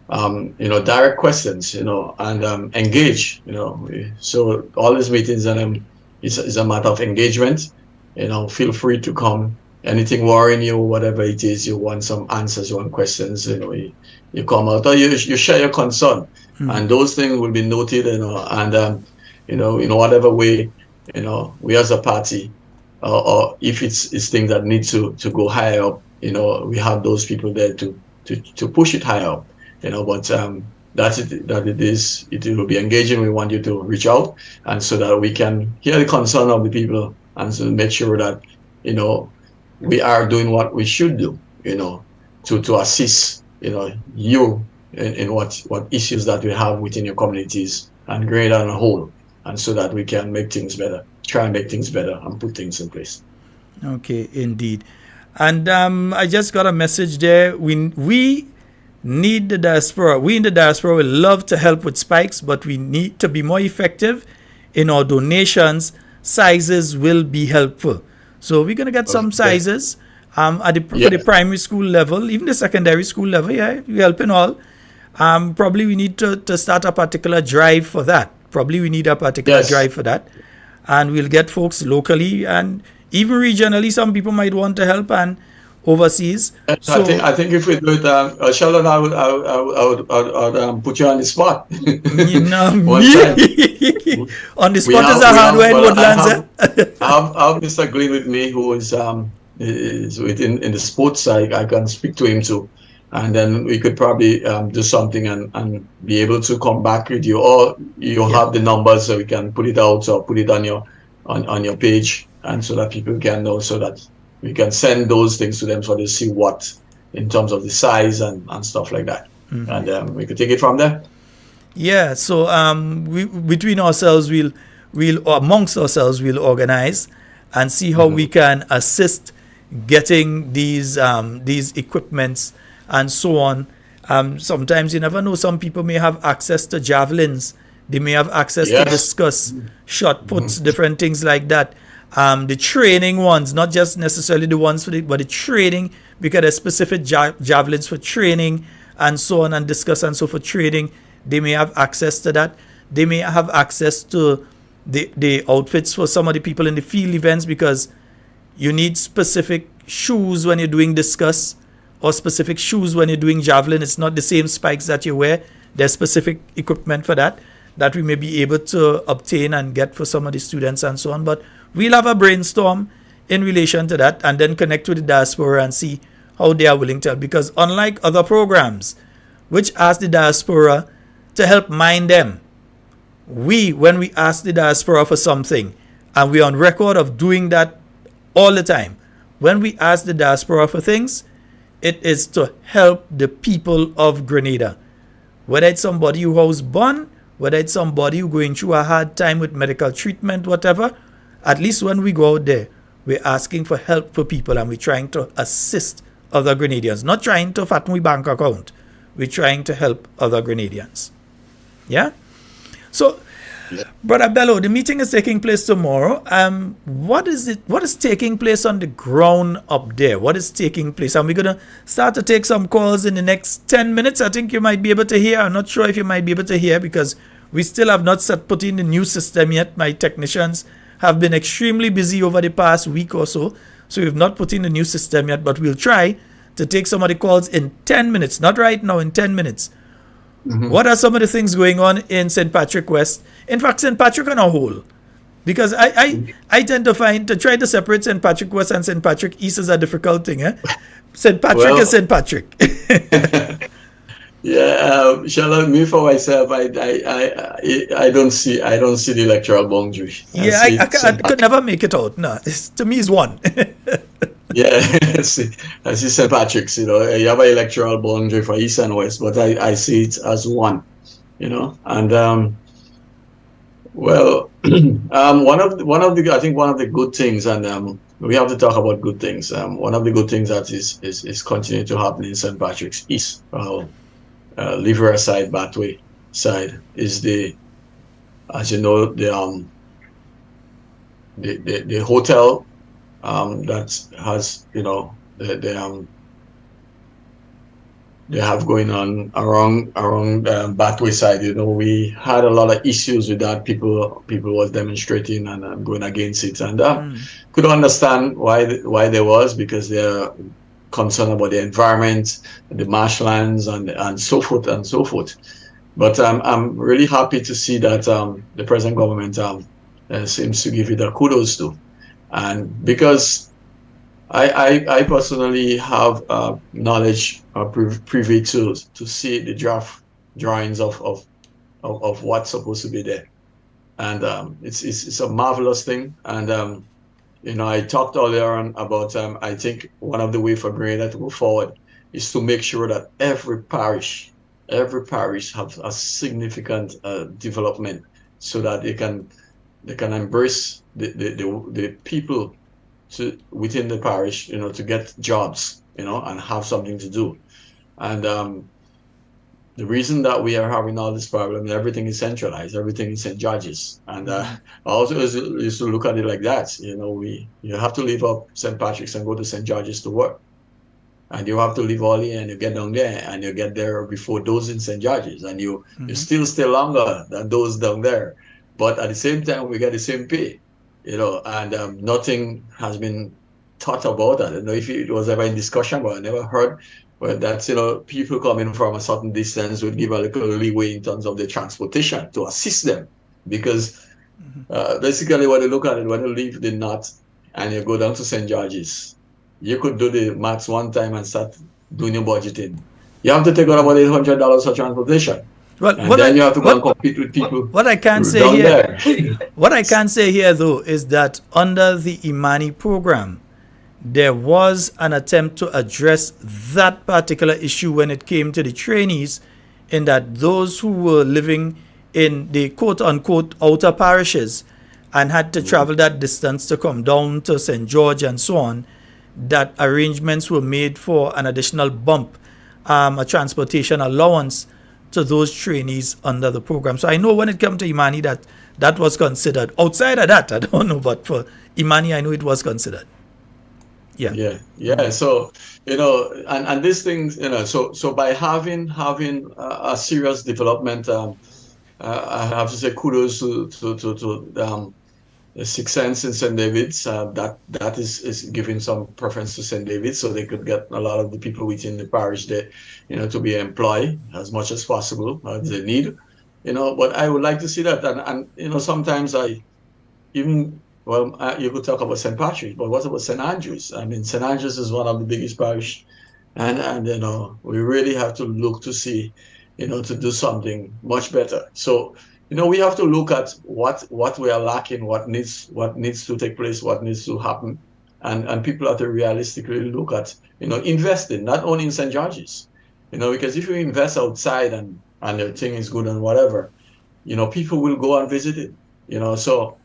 direct questions, and engage, So all these meetings is a matter of engagement. Feel free to come. Anything worrying you, whatever it is, you want some answers, you want questions, you come out, or you share your concern, and those things will be noted, and in whatever way, we as a party, or if it's things that need to go higher up, we have those people there to push it higher up, but it will be engaging. We want you to reach out, and so that we can hear the concern of the people, and so make sure that, we are doing what we should do, to assist, you in what issues that we have within your communities and Grenada on a whole, and so that we can make things better, try and make things better and put things in place. Okay, indeed. And I just got a message there. We need the diaspora. We in the diaspora will love to help with spikes, but we need to be more effective in our donations. Sizes will be helpful. So we're going to get some sizes for the primary school level, even the secondary school level. Yeah, we're helping all. Probably we need to start a particular drive for that. Drive for that. And we'll get folks locally and even regionally. Some people might want to help, and overseas. So I think if we do it, Sheldon, I would put you on the spot. On the spot is a hard way in Woodlands. I have Mr. Glean with me, who is within the sports side. I can speak to him too, and then we could probably do something and be able to come back with you, or you have the numbers so we can put it out or put it on your page, and so that people can know, so that we can send those things to them so they see what, in terms of the size and stuff like that. And we could take it from there. Yeah, so we between ourselves, amongst ourselves, we'll organize and see how we can assist getting these equipments and so on. Sometimes you never know, some people may have access to javelins. They may have access to discus, shot puts, different things like that. The training ones, not just necessarily the ones but the training, because there's specific javelins for training and so on, and discuss and so for training. They may have access to that. They may have access to the outfits for some of the people in the field events, because you need specific shoes when you're doing discus, or specific shoes when you're doing javelin. It's not the same spikes that you wear. there's specific equipment for that we may be able to obtain and get for some of the students and so on. But we'll have a brainstorm in relation to that and then connect with the diaspora and see how they are willing to help. Because unlike other programs, which ask the diaspora to help mind them, when we ask the diaspora for something, and we're on record of doing that all the time, when we ask the diaspora for things, it is to help the people of Grenada. Whether it's somebody who was born, whether it's somebody who's going through a hard time with medical treatment, whatever, at least when we go out there, we're asking for help for people and we're trying to assist other Grenadians. Not trying to fatten we bank account. We're trying to help other Grenadians. Yeah? So, Brother Bello, the meeting is taking place tomorrow. What is taking place on the ground up there? What is taking place? And we're going to start to take some calls in the next 10 minutes. I think you might be able to hear. I'm not sure if you might be able to hear because we still have not put in the new system yet. My technicians have been extremely busy over the past week or so. So we've not put in the new system yet, but we'll try to take some of the calls in 10 minutes. Not right now, in 10 minutes. Mm-hmm. What are some of the things going on in St. Patrick West? In fact, St. Patrick on a whole. Because I tend to find, to try to separate St. Patrick West and St. Patrick East is a difficult thing. St. Patrick is St. Patrick. Yeah, Sheldon, me for myself, I don't see the electoral boundary. Yeah, I could never make it out. No, to me, it's one. Yeah, I see St. Patrick's, you have an electoral boundary for East and West, but I see it as one, and well, one of the good things, and we have to talk about good things. One of the good things that is continuing to happen in St. Patrick's East, Liverpool side, Bathway side, is as you know, the hotel that has, they have going on around Bathway side. We had a lot of issues with that. People was demonstrating and going against it, and could understand why there was, because they're concerned about the environment, the marshlands, and so forth and so forth. But I'm really happy to see that the present government seems to give it a kudos to. And because I personally have knowledge privy to see the draft drawings of what's supposed to be there, and it's a marvelous thing. And I talked earlier on about I think one of the ways for Grenada to go forward is to make sure that every parish have a significant development, so that they can embrace the people within the parish, to get jobs, and have something to do. And the reason that we are having all this problem, everything is centralized, everything is St. George's. And I also used to look at it like that. You have to leave up St. Patrick's and go to St. George's to work. And you have to leave early and you get down there and you get there before those in St. George's, and you still stay longer than those down there. But at the same time, we get the same pay, and nothing has been thought about that. I don't know if it was ever in discussion, but I never heard. But that's, people coming from a certain distance would give a little leeway in terms of the transportation to assist them. Because basically when you look at it, when you leave the north and you go down to St. George's, you could do the maths one time and start doing your budgeting. You have to take out about $800 for transportation. Then you have to go and compete with people. What I can say here, though, is that under the Imani program, there was an attempt to address that particular issue when it came to the trainees, in that those who were living in the quote-unquote outer parishes and had to travel that distance to come down to St. George and so on, that arrangements were made for an additional bump, a transportation allowance to those trainees under the program. So I know when it came to Imani that was considered. Outside of that, I don't know, but for Imani, I know it was considered. Yeah. So, and these things, so by having a serious development, I have to say kudos to Six Sense in St. David's. That is giving some preference to St. David's, so they could get a lot of the people within the parish there, to be employed as much as possible as they need. But I would like to see that, and sometimes you could talk about St. Patrick, but what about St. Andrews? I mean, St. Andrews is one of the biggest parish, and we really have to look to see, to do something much better. So, we have to look at what we are lacking, what needs to take place, what needs to happen, and people have to realistically look at, investing, not only in St. George's, because if you invest outside and the thing is good and whatever, people will go and visit it, so,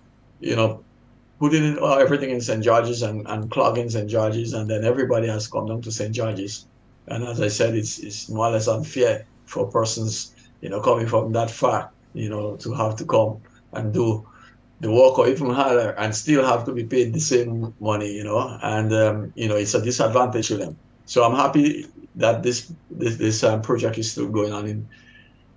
putting everything in St. George's and clogging St. George's, and then everybody has come down to St. George's. And as I said, it's more or less unfair for persons, coming from that far, to have to come and do the work or even harder and still have to be paid the same money, and, it's a disadvantage to them. So I'm happy that this project is still going on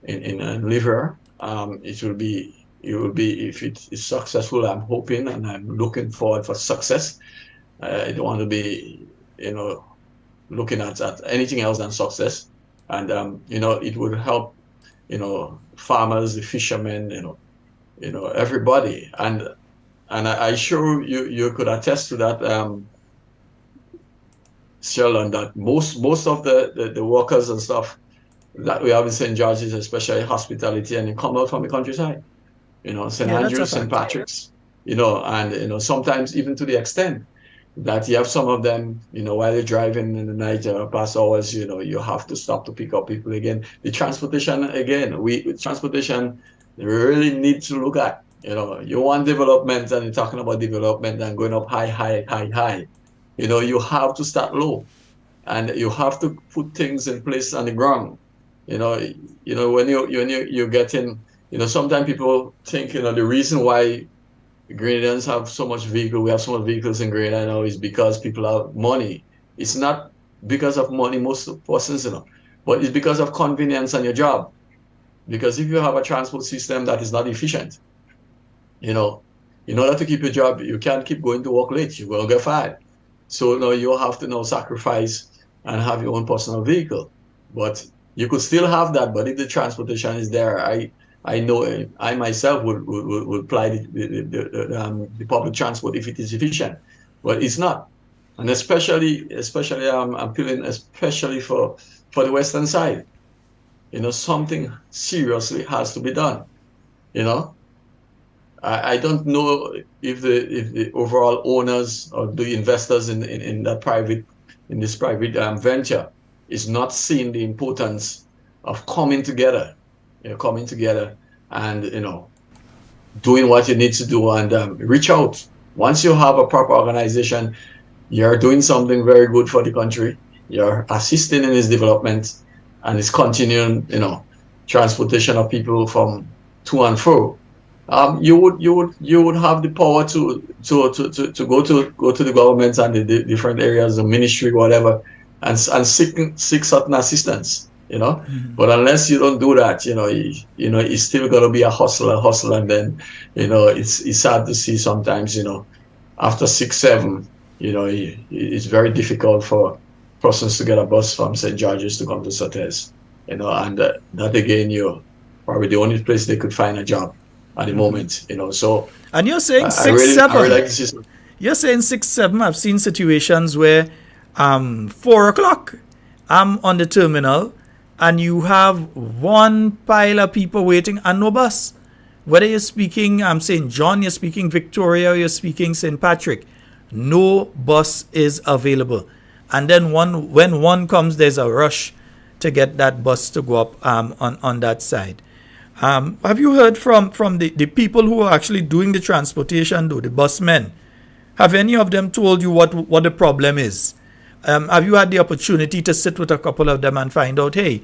in Liver. It will be, if it is successful, I'm hoping and I'm looking forward for success. I don't want to be, looking at anything else than success. And, it would help, farmers, the fishermen, everybody. And I sure you could attest to that, Sheldon, that most of the workers and stuff that we have in St. George's, especially hospitality, and they come out from the countryside. St. Andrews, St. Patrick's, and, sometimes even to the extent that you have some of them, while you're driving in the night, past hours, you have to stop to pick up people again. The transportation, again, with transportation, we really need to look at, you want development, and you're talking about development and going up high. You have to start low, and you have to put things in place on the ground. When you're getting, sometimes people think, the reason why Grenadians have so much we have so much vehicles in Grenada now is because people have money. It's not because of money, most persons, but it's because of convenience and your job. Because if you have a transport system that is not efficient, in order to keep your job, you can't keep going to work late. You will get fired. So now you have to now sacrifice and have your own personal vehicle. But you could still have that, but if the transportation is there, I know I myself would apply the public transport if it is efficient, but it's not. And especially I'm appealing especially for the western side. Something seriously has to be done. I don't know if the overall owners or the investors in this private venture is not seeing the importance of coming together and doing what you need to do, and reach out. Once you have a proper organization, you're doing something very good for the country. You're assisting in its development, and it's continuing, transportation of people from to and fro. You would have the power to go to the government and the different areas, the ministry, whatever, and seek certain assistance. But unless you don't do that, it's still gonna be a hustle, and then, it's sad to see sometimes, after 6, 7, it's very difficult for persons to get a bus from St. George's to come to Sotes, and that again, you're probably the only place they could find a job at the moment, So. And you're saying 6, 7. I really like to see some. You're saying 6, 7. I've seen situations where 4 o'clock, I'm on the terminal, and you have one pile of people waiting and no bus. Whether you're speaking, I'm St. John, you're speaking Victoria, you're speaking St. Patrick, no bus is available. And then when one comes, there's a rush to get that bus to go up on that side. Have you heard from the people who are actually doing the transportation, the busmen? Have any of them told you what the problem is? Have you had the opportunity to sit with a couple of them and find out, hey,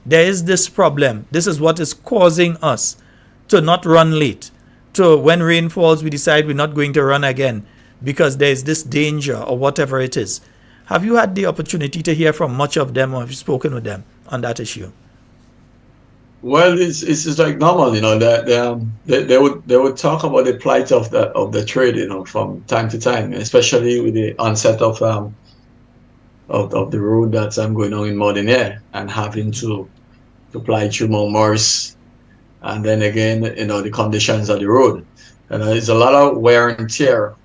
there is this problem. This is what is causing us to not run late. So when rain falls, we decide we're not going to run again because there is this danger or whatever it is. Have you had the opportunity to hear from much of them, or have you spoken with them on that issue? Well, it's like normal, that they would talk about the plight of the trade, from time to time, especially with the onset of the road that's going on in modern era and having to ply through Mount Morris, and then again, the conditions of the road, and there's a lot of wear and tear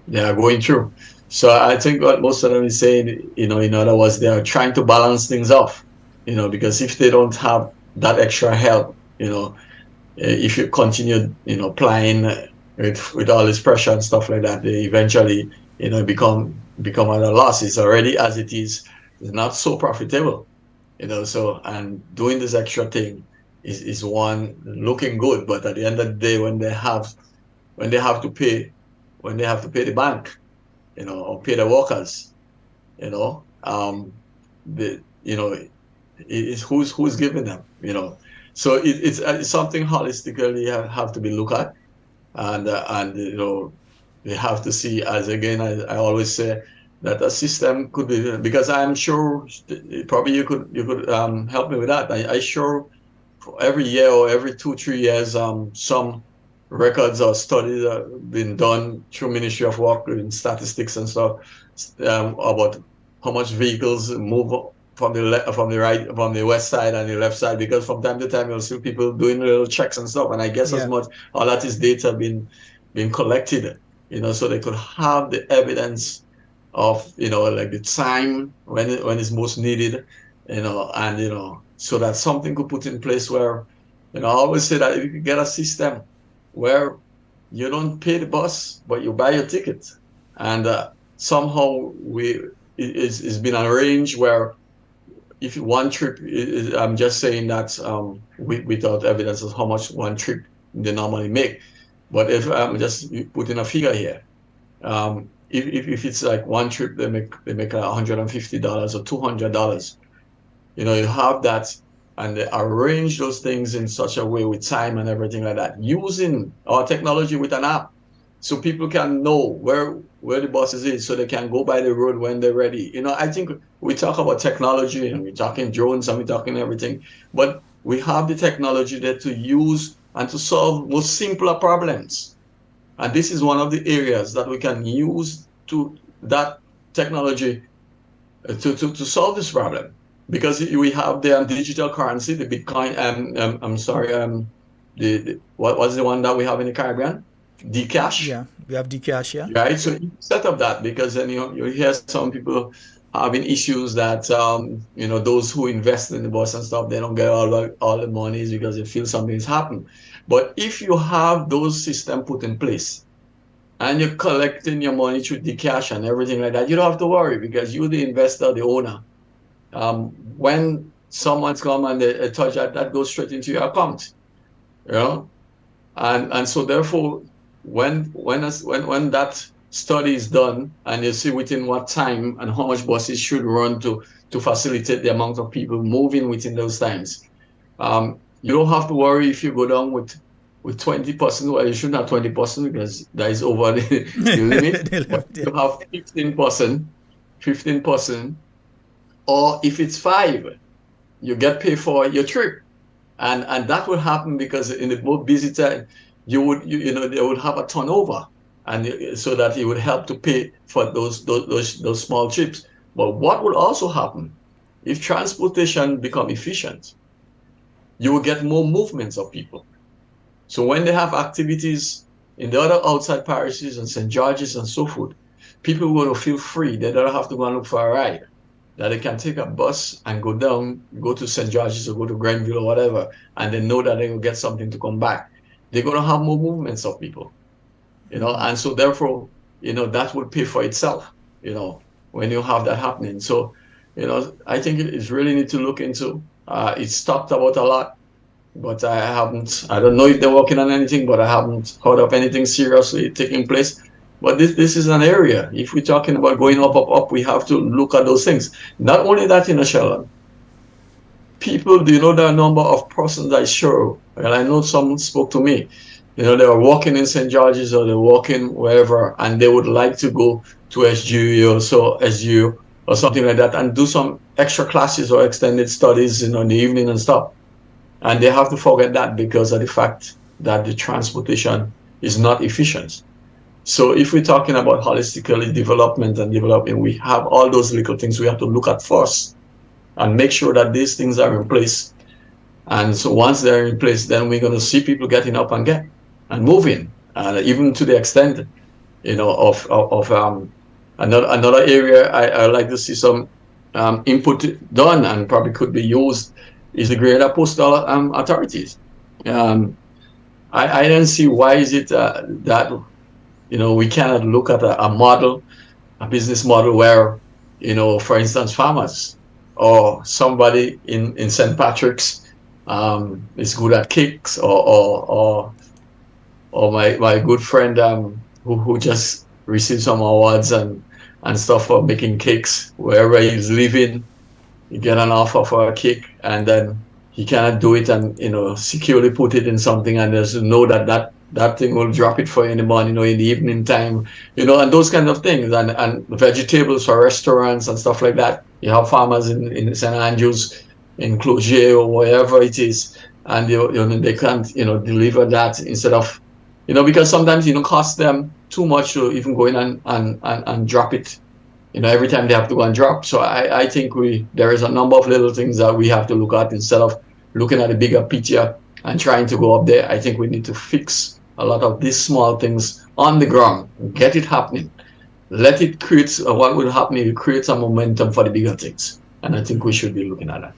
they are going through. So I think what most of them is saying, in other words, they are trying to balance things off, because if they don't have that extra help, if you continue, plying with all this pressure and stuff like that, they eventually, become at a loss. It's already as it is, it's not so profitable, so, and doing this extra thing is one looking good, but at the end of the day, when they have to pay the bank, or pay the workers, it's who's giving them, so it's something holistically have to be looked at, and they have to see, as again, I always say, that a system could be, because I'm sure probably you could help me with that. I sure for every year or every 2-3 years, some records or studies have been done through Ministry of Work and statistics and stuff, about how much vehicles move from the west side and the left side, because from time to time you'll see people doing little checks and stuff, and I guess as much all that is data being collected, so they could have the evidence of like the time when it's most needed, and so that something could put in place where, I always say that if you could get a system where you don't pay the bus but you buy your ticket, and somehow it's been arranged where if one trip, I'm just saying that without evidence of how much one trip they normally make, but if I'm just putting a figure here, if it's like one trip they make $150 or $200, you have that, and they arrange those things in such a way with time and everything like that, using our technology with an app, so people can know where the buses is, so they can go by the road when they're ready. I think we talk about technology, and we're talking drones, and we're talking everything, but we have the technology there to use and to solve most simpler problems. And this is one of the areas that we can use to that technology to solve this problem, because we have the digital currency, the Bitcoin. What was the one that we have in the Caribbean? Dcash. Yeah, we have Dcash. Yeah. Right. So you set up that, because then you hear some people having issues that those who invest in the bus and stuff, they don't get all the monies because they feel something's happened. But if you have those systems put in place, and you're collecting your money through Dcash and everything like that, you don't have to worry, because you're the investor, the owner. When someone's come and they touch that goes straight into your account, and so therefore, when that study is done, and you see within what time and how much buses should run to facilitate the amount of people moving within those times, you don't have to worry if you go down with 20%. Well, you shouldn't have 20%, because that is over the limit. But you have 15%, or if it's 5, you get paid for your trip, and that will happen because in the most busy time, they would have a turnover, and so that it would help to pay for those small trips. But what will also happen if transportation become efficient? You will get more movements of people. So when they have activities in the other outside parishes and St. George's and so forth, people will feel free. They don't have to go and look for a ride. That they can take a bus and go to St. George's or go to Grenville or whatever, and they know that they will get something to come back. They're going to have more movements of people, and so therefore, that will pay for itself, when you have that happening. So, I think it's really need to look into. It's talked about a lot, but I don't know if they're working on anything, but I haven't heard of anything seriously taking place. But this is an area, if we're talking about going up, we have to look at those things. Not only that, Sheldon, people, do you know the number of persons I show? Well, I know someone spoke to me, they were walking in St. George's or they're walking wherever, and they would like to go to SGU or something like that, and do some extra classes or extended studies, in the evening and stuff. And they have to forget that because of the fact that the transportation is not efficient. So if we're talking about holistically development and developing, we have all those little things we have to look at first and make sure that these things are in place. And so once they're in place, then we're going to see people getting up and moving, even to the extent, of another area I like to see some input done and probably could be used is the Grenada postal authorities. I don't see why is it that we cannot look at a business model where, for instance, farmers or somebody in St. Patrick's is good at cakes, or my good friend who just received some awards and stuff for making cakes wherever he's living. You get an offer for a cake and then he cannot do it and securely put it in something, and there's know that thing will drop it for you in the morning or in the evening time, and those kind of things, and vegetables for restaurants and stuff like that. You have farmers in St. Andrews, in Clogier or wherever it is, and they can't deliver that instead of because sometimes cost them too much to even go in and drop it every time they have to go and drop. So I think there is a number of little things that we have to look at instead of looking at the bigger picture and trying to go up there. I think we need to fix a lot of these small things on the ground, get it happening, let it create what will happen if it creates a momentum for the bigger things. And I think we should be looking at that.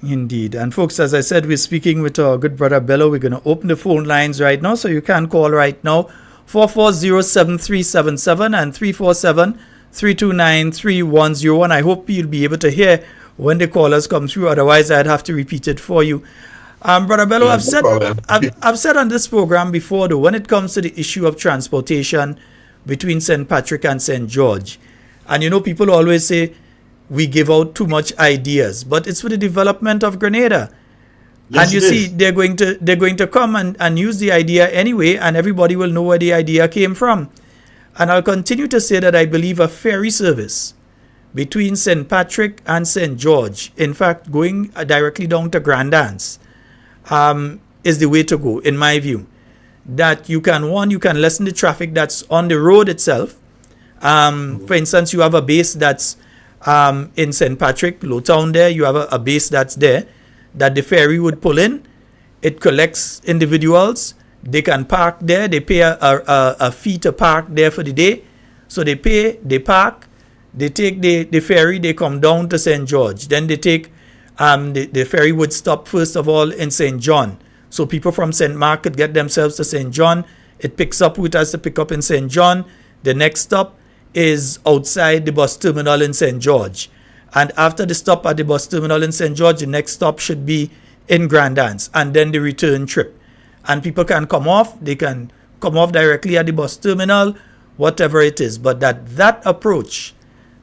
Indeed. And folks, as I said, we're speaking with our good brother Bello. We're going to open the phone lines right now, so you can call right now, 440-7377 and 347-329-3101. I hope you'll be able to hear when the callers come through. Otherwise, I'd have to repeat it for you. Brother Bello, I've said on this program before, though, when it comes to the issue of transportation between St. Patrick and St. George, and people always say we give out too much ideas, but it's for the development of Grenada. Yes, and you see, they're going to come and use the idea anyway, and everybody will know where the idea came from. And I'll continue to say that I believe a ferry service between St. Patrick and St. George, in fact, going directly down to Grandance, is the way to go, in my view. That you can lessen the traffic that's on the road itself. For instance, you have a base that's in St. Patrick, Low Town there, you have a base that's there, that the ferry would pull in. It collects individuals. They can park there. They pay a fee to park there for the day. So they pay, they park, they take the ferry, they come down to St. George. Then they take, the ferry would stop first of all in St. John. So people from St. Mark could get themselves to St. John. It picks up who it has to pick up in St. John. The next stop is outside the bus terminal in St. George. And after the stop at the bus terminal in St. George, the next stop should be in Grandance, and then the return trip. And people can come off. They can come off directly at the bus terminal, whatever it is. But that approach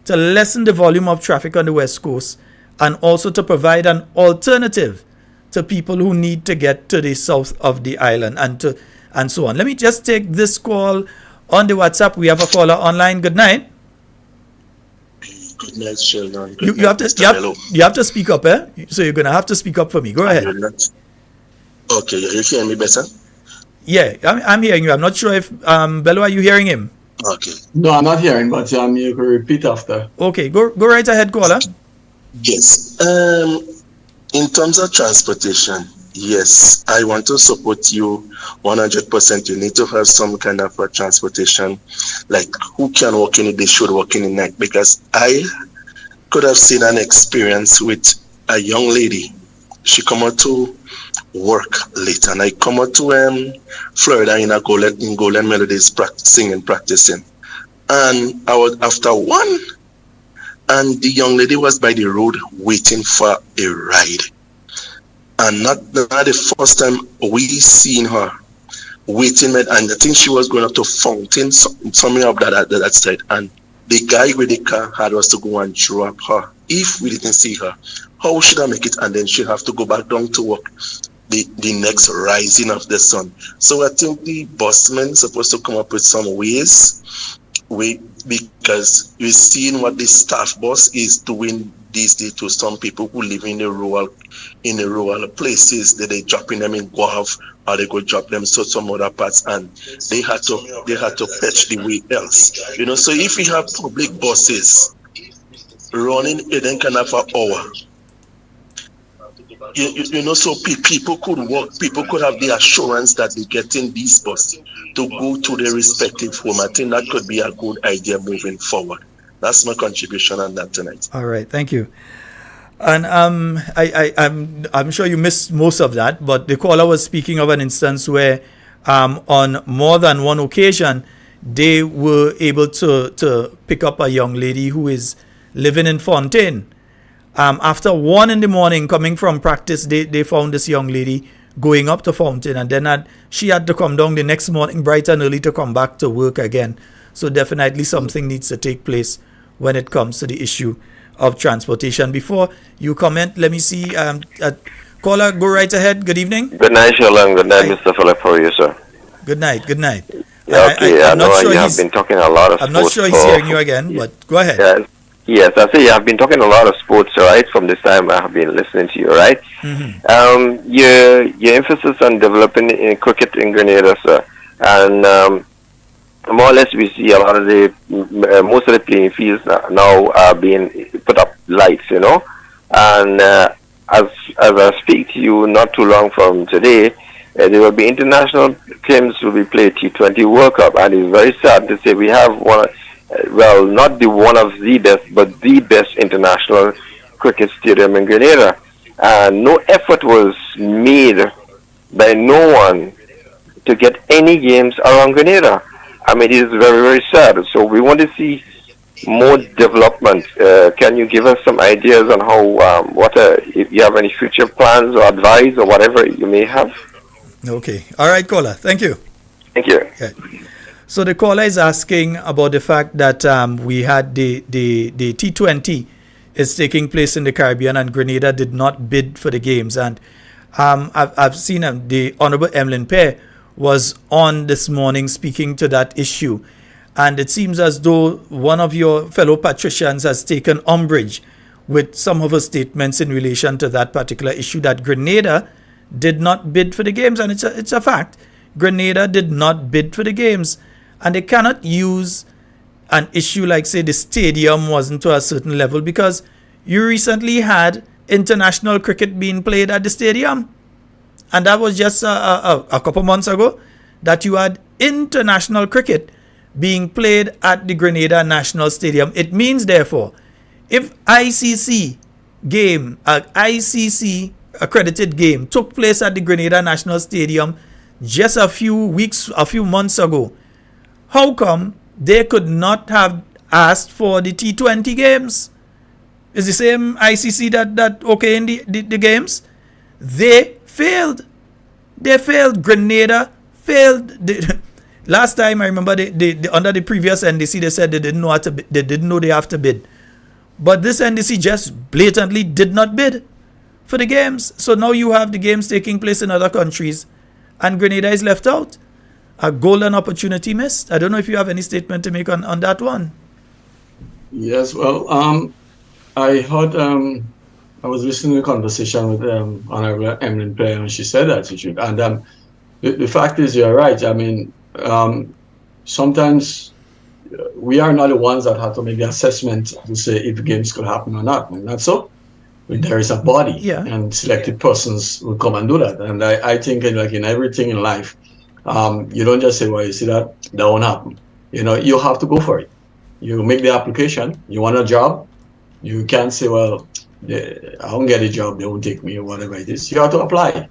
to lessen the volume of traffic on the West Coast and also to provide an alternative to people who need to get to the south of the island and so on. Let me just take this call on the WhatsApp. We have a caller online. Good night. Good night, Sheldon. You have to speak up, eh? So you're going to have to speak up for me. Go ahead. Okay, you hearing me better? Yeah, I'm hearing you. I'm not sure if, Bello, are you hearing him? Okay. No, I'm not hearing, but you can repeat after. Okay, go right ahead, caller. Yes. In terms of transportation, yes, I want to support you 100%. You need to have some kind of transportation, like who can work in the day should work in the night, because I could have seen an experience with a young lady. She come out to work late, and I come out to Florida in Golden Melodies practicing, and I was after one, and the young lady was by the road waiting for a ride. And not the first time we seen her waiting, and I think she was going up to Fountain, something up that side. And the guy with the car had us to go and drop her. If we didn't see her, how should I make it? And then she'll have to go back down to work the next rising of the sun. So I think the busmen supposed to come up with some ways, because we're seeing what the staff boss is doing these days to some people who live in the rural places, that they dropping them in Guav, or they go drop them to some other parts, and they had to fetch the way else. So if we have public buses running in kind of an hour, so people could walk, people could have the assurance that they get in these buses to go to their respective home. I think that could be a good idea moving forward. That's my contribution on that tonight. All right, thank you. And I'm sure you missed most of that, but the caller was speaking of an instance where on more than one occasion they were able to pick up a young lady who is living in Fontaine. After 1 a.m. coming from practice, they found this young lady going up to Fontaine, and then she had to come down the next morning bright and early to come back to work again. So definitely something needs to take place when it comes to the issue of transportation. Before you comment, let me see. Caller, go right ahead. Good evening. Good night, Sheldon. Good night, Mr. Phillip. How are you, sir? Good night. Good night. Yeah, okay. I know you have been talking a lot of sports. I'm not sure he's hearing you again, but go ahead. Yes, I say you have been talking a lot of sports, right? From this time I have been listening to you, right? Mm-hmm. Your emphasis on developing in cricket in Grenada, sir, and more or less we see a lot of most of the playing fields now are being put up lights, and as I speak to you not too long from today, there will be international games will be played, T20 World Cup, and it's very sad to say we have not the one of the best, but the best international cricket stadium in Grenada. And no effort was made by no one to get any games around Grenada. I mean, it is very, very sad. So we want to see more development. Can you give us some ideas on how, if you have any future plans or advice or whatever you may have? Okay. All right, caller. Thank you. Thank you. Okay. So the caller is asking about the fact that we had the T20 is taking place in the Caribbean, and Grenada did not bid for the games. And I've seen the Honorable Emlyn Pear was on this morning speaking to that issue. And it seems as though one of your fellow patricians has taken umbrage with some of her statements in relation to that particular issue, that Grenada did not bid for the games. And it's a fact. Grenada did not bid for the games. And they cannot use an issue like, say, the stadium wasn't to a certain level, because you recently had international cricket being played at the stadium. And that was just a couple months ago that you had international cricket being played at the Grenada National Stadium. It means, therefore, if ICC accredited game took place at the Grenada National Stadium just a few months ago, how come they could not have asked for the T20 games? It's the same ICC that in the games. They failed. Grenada failed. Last time I remember, they under the previous NDC, they said they didn't know they have to bid. But this NDC just blatantly did not bid for the games. So now you have the games taking place in other countries, and Grenada is left out. A golden opportunity missed. I don't know if you have any statement to make on that one. Yes, well, I heard, I was listening to a conversation with Honorable Emlyn Pear, and she said that. And the fact is, you're right. I mean, sometimes we are not the ones that have to make the assessment to say if games could happen or not. And that's so. When there is a body, and selected persons will come and do that. And I think in everything in life, you don't just say, well, you see that won't happen. You have to go for it. You make the application. You want a job. You can't say, well, I won't get a job, they won't take me, or whatever it is. You have to apply.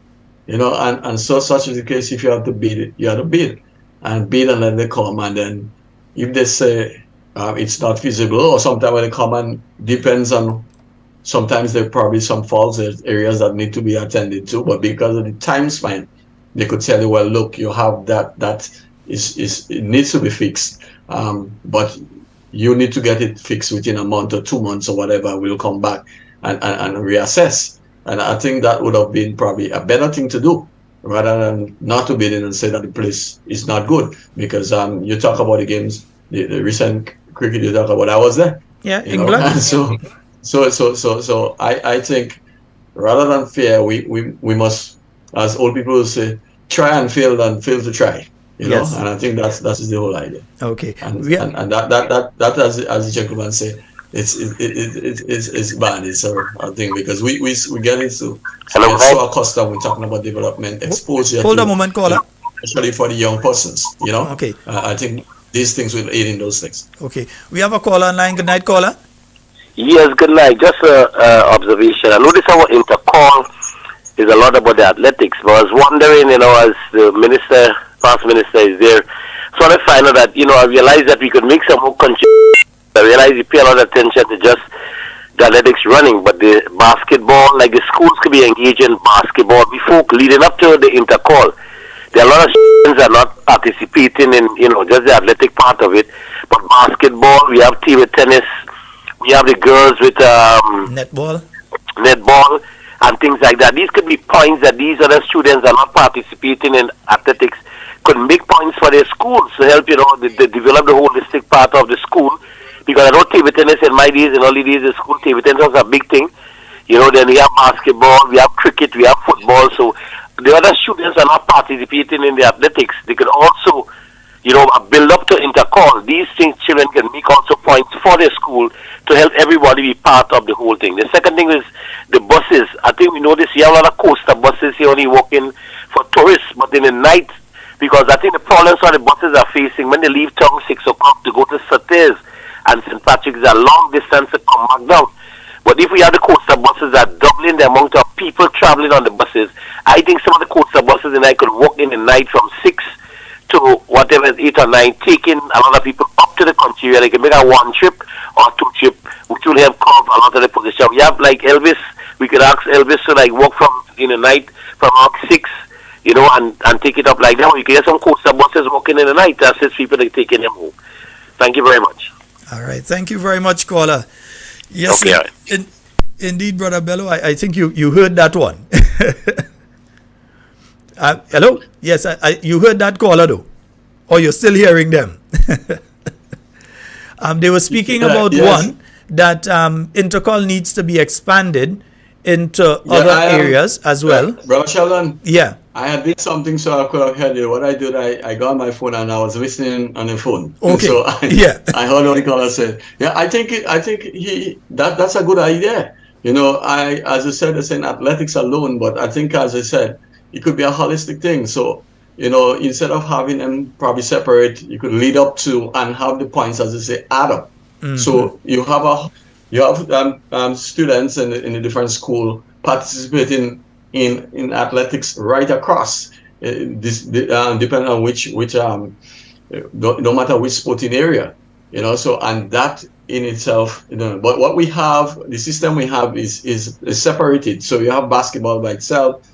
And so such is the case. If you have to bid, you have to bid. And then they come, and then if they say it's not feasible, or sometimes when they come, and depends on, sometimes there are probably some faults, there's areas that need to be attended to, but because of the time span, they could tell you, well, look, you have that it needs to be fixed, but you need to get it fixed within a month or 2 months or whatever. We'll come back and reassess. And I think that would have been probably a better thing to do, rather than not to bid in and say that the place is not good. Because you talk about the games, the recent cricket you talk about, I was there. Yeah, England. And so So I think rather than fear, we must, as old people will say, try and fail than fail to try. Yes. And I think that's the whole idea. Okay. And We and that as the gentleman say, it's bad. It's a thing because we get into we Hello, get Mike. so accustomed with talking about development, exposure hold a to, moment, caller. especially for the young persons. Okay. I think these things will aid in those things. Okay. We have a caller online. Good night, caller. Yes, good night. Just a observation. I noticed our intercall is a lot about the athletics, but I was wondering, as the minister, past minister is there, so I find out that, I realized that we could make some more contributions. I realized you pay a lot of attention to just the athletics running, but the basketball, like the schools could be engaged in basketball. Before, leading up to the intercall, there are a lot of students are not participating in, just the athletic part of it, but basketball, we have table tennis, we have the girls with Netball. netball and things like that. These could be points that these other students are not participating in athletics could make points for their schools to help, they develop the holistic part of the school. Because I know table tennis in my days, in early days, the school table tennis was a big thing. Then we have basketball, we have cricket, we have football. So the other students are not participating in the athletics. They could also, build up to intercall. These things children can make also points for their school to help everybody be part of the whole thing. The second thing is the buses. I think we notice you have a lot of coaster buses here only working for tourists, but in the night, because I think the problems that the buses are facing when they leave town 6 o'clock to go to Satés and St. Patrick's, a long distance to come back down. But if we have the coaster buses that are doubling the amount of people traveling on the buses, I think some of the coaster buses in I could walk in the night from 6 to whatever is 8 or 9, taking a lot of people up to the country where they can make a 1 trip or 2 trip, which will help cover a lot of the position. We have like Elvis, we could ask Elvis to like walk from in the night from about 6, and take it up like that. You can get some coaster buses walking in the night to assist people like taking them home. Thank you very much. All right. Thank you very much, caller. Yes, Okay. indeed, Brother Bello. I think you heard that one. Hello? Yes, you heard that caller, though? Or you're still hearing them? They were speaking about one, that Intercol needs to be expanded into other areas as well. Brother Sheldon, Yeah. I had did something so I could have heard you. What I did, I got my phone and I was listening on the phone. Okay. So I heard what the caller said. Yeah, I think that's a good idea. As I said, it's in athletics alone, but I think, as I said, it could be a holistic thing. So, instead of having them probably separate, you could lead up to and have the points, as I say, add up. Mm-hmm. So you have students in a different school participating in athletics right across. Depending on which no matter which sporting area, So, and that in itself, But what we have, the system we have is separated. So you have basketball by itself.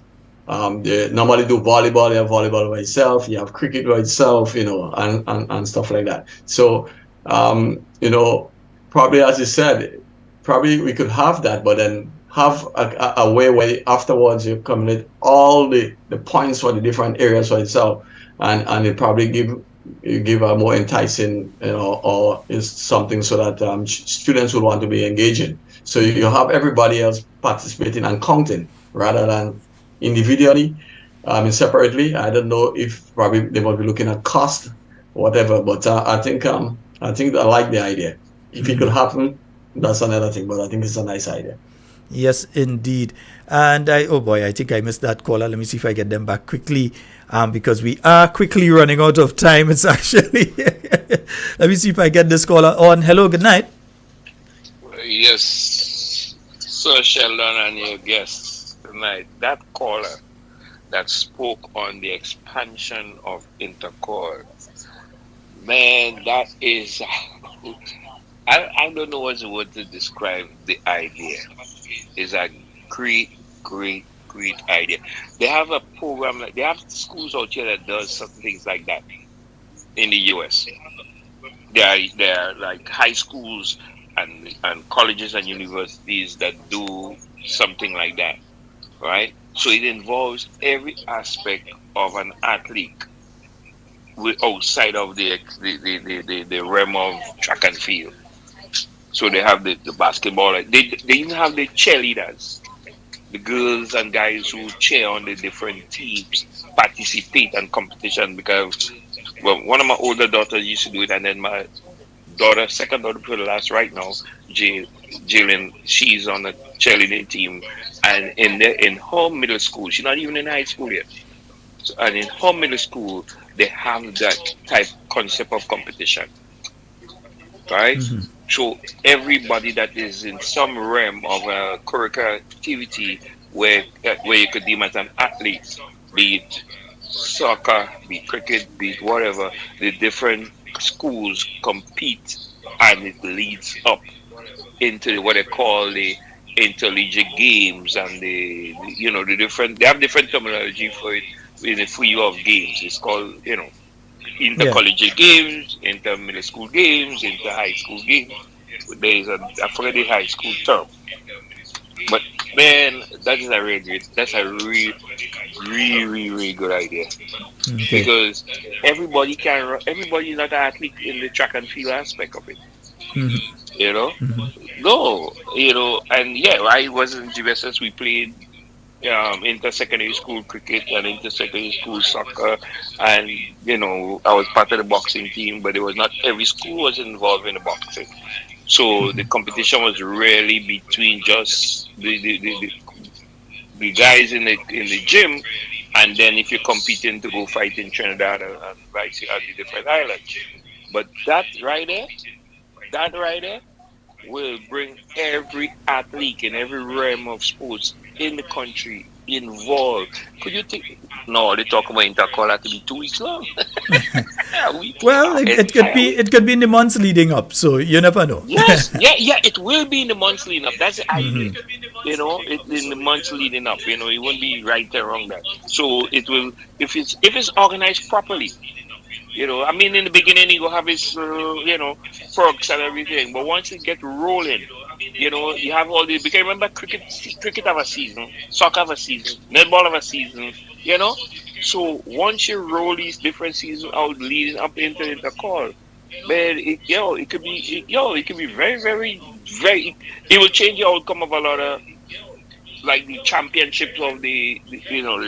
They normally do volleyball. You have volleyball by itself. You have cricket by itself. And stuff like that. So, probably, as you said, probably we could have that, but then have a way where afterwards you commit all the points for the different areas for itself, and it probably give a more enticing, or is something so that students will want to be engaging. So you have everybody else participating and counting rather than individually, separately. I don't know if probably they might be looking at cost or whatever, but I think I like the idea. If it could happen, that's another thing, but I think it's a nice idea. Yes, indeed. And I think I missed that caller. Let me see if I get them back quickly, because we are quickly running out of time. It's actually, let me see if I get this caller on. Hello, good night. Yes, Sir Sheldon and your guests tonight. That caller that spoke on the expansion of Intercol, man, that is, I don't know what's the word to describe the idea. It's a great idea. They have a program, they have schools out here that does some things like that in the US. There are like high schools and colleges and universities that do something like that, right? So it involves every aspect of an athlete outside of the realm of track and field. So they have the basketball. They even have the cheerleaders, the girls and guys who cheer on the different teams participate in competition. Because well, one of my older daughters used to do it, and then my second daughter for the last right now, Jalen, she's on the cheerleading team, and in her middle school, she's not even in high school yet. So, and in her middle school, they have that type concept of competition, right? So everybody that is in some realm of a curricular activity where you could deem as an athlete, be it soccer, be it cricket, be it whatever, the different schools compete, and it leads up into what they call the intercollegiate games, and the different, they have different terminology for it in the field of games. It's called intercollegiate games, inter middle school games, inter high school games. There's I forget the high school term, but man, that's a really really good idea. Because everybody everybody's not an athlete in the track and field aspect of it. No, and yeah, I was in GBSS. We played inter-secondary school cricket and inter-secondary school soccer, and I was part of the boxing team, but it was not every school was involved in the boxing. So the competition was really between just the guys in the gym, and then if you're competing to go fight in Trinidad and vice at the different islands. But that right there will bring every athlete in every realm of sports in the country involved. Could you think? No, they talk about intercolor to be 2 weeks long. Well, it could be in the months leading up, so you never know. Yes, yeah, it will be in the months leading up. That's the idea. In the months leading up, it won't be right there wrong that. So it will, if it's organized properly. I mean, in the beginning, you go have his, perks and everything. But once it get rolling, you have all these. Because remember, cricket have a season, soccer have a season, netball have a season. So once you roll these different seasons out, leading up into the call, man, it could be very, very, very. It will change the outcome of a lot of, like, the championships of the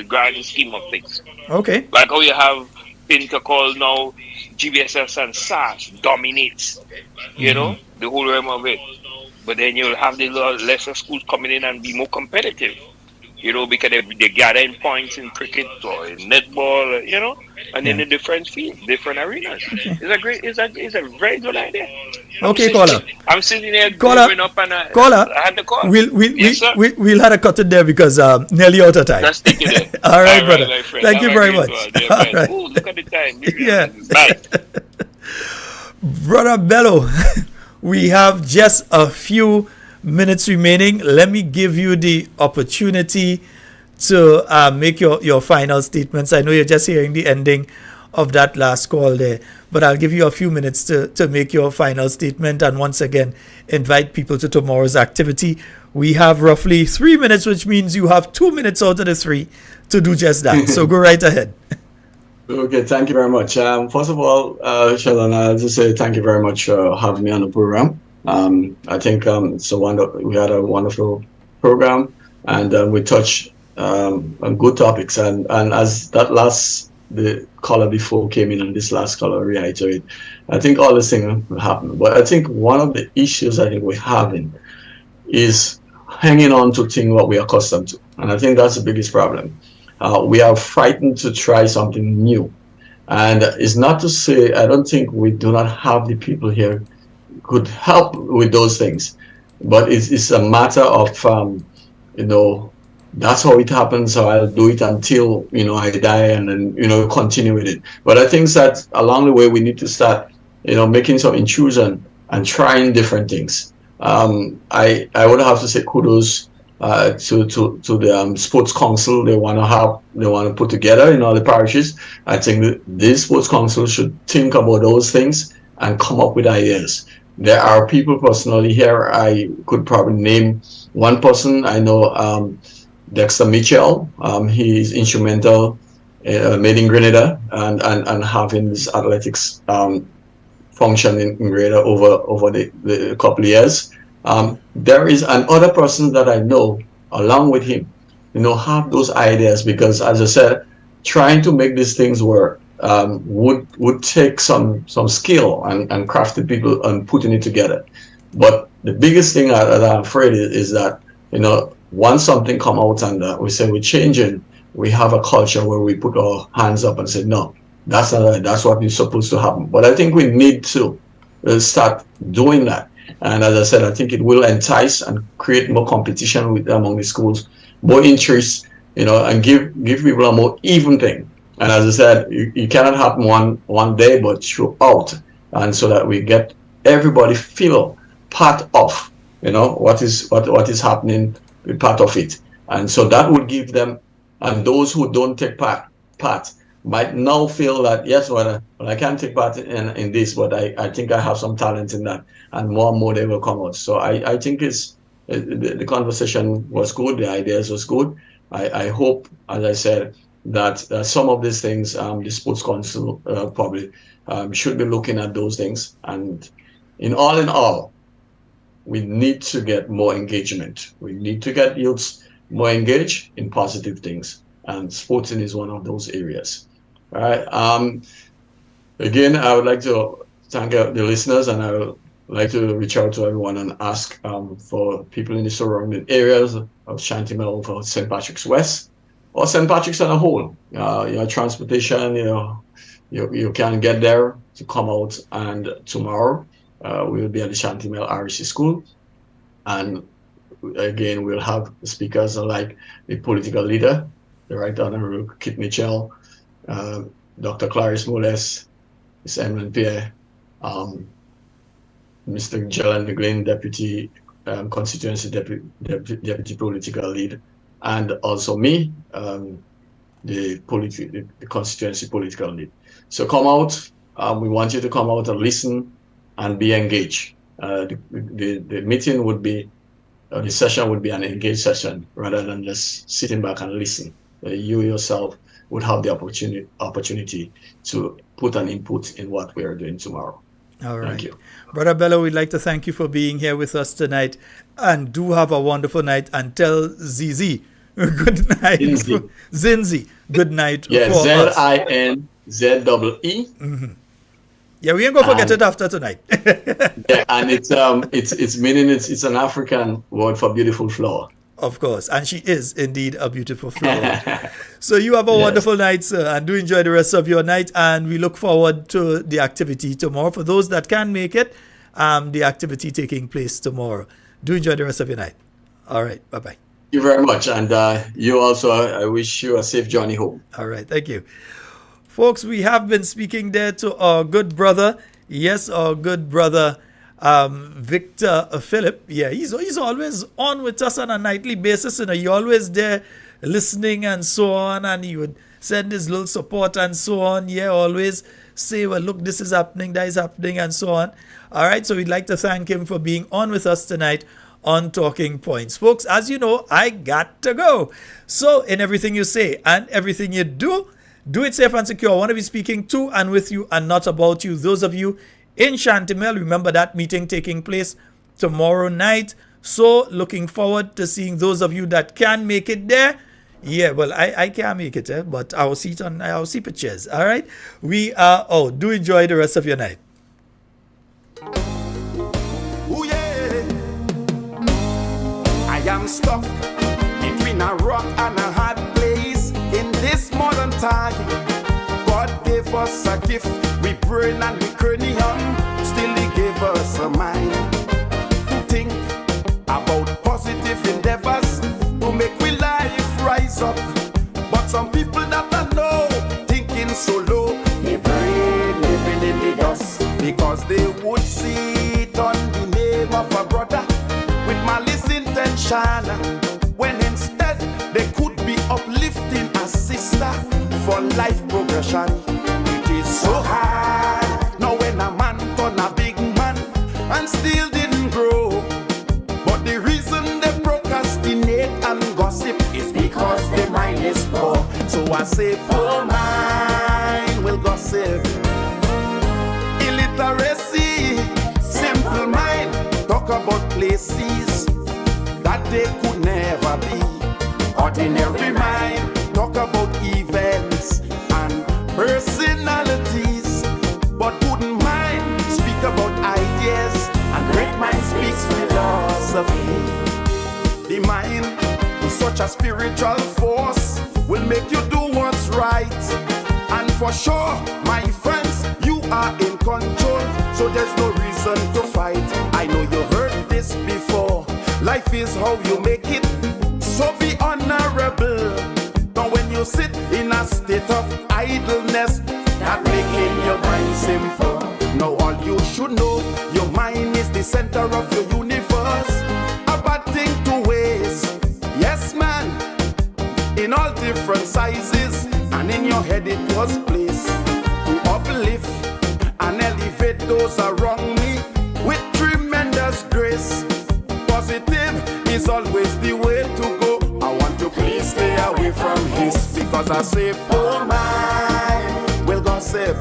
grand scheme of things. Okay. Like how you have Intercall now, GBSS and SAS dominates, the whole realm of it. But then you'll have the lesser schools coming in and be more competitive, because they gather in points in cricket or in netball, and in the different fields, different arenas. Okay. It's a very good idea. Okay, caller. I'm sitting there growing up, and I had the call. We'll have to cut it there because nearly out of time. Let's take it there. All right, brother. Thank you very much. All right. Ooh, look at the time. Yeah. Bye. Brother Bello, we have just a few minutes remaining. Let me give you the opportunity to make your final statements. I know you're just hearing the ending of that last call there, but I'll give you a few minutes to make your final statement, and once again invite people to tomorrow's activity. We have roughly 3 minutes, which means you have 2 minutes out of the 3 to do just that. So go right ahead. Okay, thank you very much. First of all, Sheldon, I'll just say thank you very much for having me on the program. I think we had a wonderful program, and we touched on good topics. And as the caller before came in, and this last caller reiterated, I think all these things will happen. But I think one of the issues I think we're having is hanging on to things what we are accustomed to. And I think that's the biggest problem. We are frightened to try something new. And it's not to say, I don't think we do not have the people here could help with those things. But it's a matter of, that's how it happens, so I'll do it until, I die, and then, continue with it. But I think that along the way, we need to start, making some intrusion and trying different things. I would have to say kudos to the sports council. They want to put together in all the parishes. I think that this sports council should think about those things and come up with ideas. There are people personally here. I could probably name one person. I know Dexter Mitchell. He's instrumental made in Grenada and having this athletics function in Grenada over the couple of years. There is another person that I know along with him, have those ideas, because as I said, trying to make these things work would take some skill and crafty people and putting it together. But the biggest thing that I'm afraid is that, once something come out and we say we're changing, we have a culture where we put our hands up and say, no, that's not right. That's what is supposed to happen. But I think we need to start doing that. And as I said, I think it will entice and create more competition among the schools, more interest, and give people a more even thing. And as I said, it cannot happen one day, but throughout, and so that we get everybody feel part of, what is happening, be part of it. And so that would give them, and those who don't take part might now feel that, yes, well, I can't take part in this, but I think I have some talent in that, and more they will come out. So I think the conversation was good, the ideas was good. I hope, as I said, that some of these things, the Sports Council probably should be looking at those things. And in all, we need to get more engagement. We need to get youths more engaged in positive things. And sporting is one of those areas. All right. Again, I would like to thank the listeners, and I would like to reach out to everyone and ask for people in the surrounding areas of Shantimel, for St. Patrick's West, or St. Patrick's on a whole. Transportation, you can get there to come out, and tomorrow we will be at the Shantimel Irish School, and again we'll have speakers like the political leader, the Right Honorable Kit Mitchell, Dr. Clarice Moles, Ms. Emlyn Pierre, Mr. Jelan McGlynn, Deputy Constituency Deputy Political Lead, and also me, the Constituency Political Lead. So come out. We want you to come out and listen and be engaged. The meeting would be, the session would be an engaged session rather than just sitting back and listening. You yourself would have the opportunity to put an input in what we are doing tomorrow. All right. Thank you. Brother Bello, we'd like to thank you for being here with us tonight, and do have a wonderful night, and tell Zizi good night. Zinzi, good night. Yeah, for us. ZINZEE. Mm-hmm. Yeah, we ain't gonna forget it after tonight. Yeah, and it's meaning it's an African word for beautiful flower. Of course, and she is indeed a beautiful flower. So you have a wonderful night, sir, and do enjoy the rest of your night, and we look forward to the activity tomorrow. For those that can make it, the activity taking place tomorrow. Do enjoy the rest of your night. All right, bye-bye. Thank you very much, and you also, I wish you a safe journey home. All right, thank you. Folks, we have been speaking there to our good brother. Yes, our good brother, Victor Phillip. Yeah, he's always on with us on a nightly basis. He always there listening and so on, and he would send his little support and so on. Yeah, always say, well, look, this is happening, that is happening, and so on. All right, so we'd like to thank him for being on with us tonight on Talking Points. Folks, as you know, I got to go. So in everything you say and everything you do it safe and secure. I want to be speaking to and with you and not about you. Those of you in Shantimel, remember that meeting taking place tomorrow night. So looking forward to seeing those of you that can make it there. Yeah, well, I can't make it, but I'll see pictures. All right. We are out. Do enjoy the rest of your night. Ooh, yeah. I am stuck between a rock and a hard place in this modern time. God gave us a gift, we brain and we cranium, still He gave us a mind to think about positive endeavors to make we life rise up. But some people that I know thinking so low, they brain living in the dust because they would see it on the name of a brother with malice intention, when instead they could be uplifting a sister for life progression. It is so hard now when a man turn a big man and still didn't grow. But the reason they procrastinate and gossip is because their mind is poor. So I say poor mind will gossip. Illiteracy about places that they could never be. Ordinary mind talk about events and personalities, but wouldn't mind speak about ideas, and great mind speaks philosophy. The mind is such a spiritual force, will make you do what's right. And for sure, my friends, you are in control, so there's no reason to fight. I know you heard this before. Life is how you make it, so be honorable. Now when you sit in a state of idleness, that making your mind simple. Now all you should know, your mind is the center of your universe. A bad thing to waste, yes man, in all different sizes, and in your head it was placed to uplift and elevate those around me with tremendous grace. Positive is always the way to go. I want to please stay away from his, because I say poor man will gossip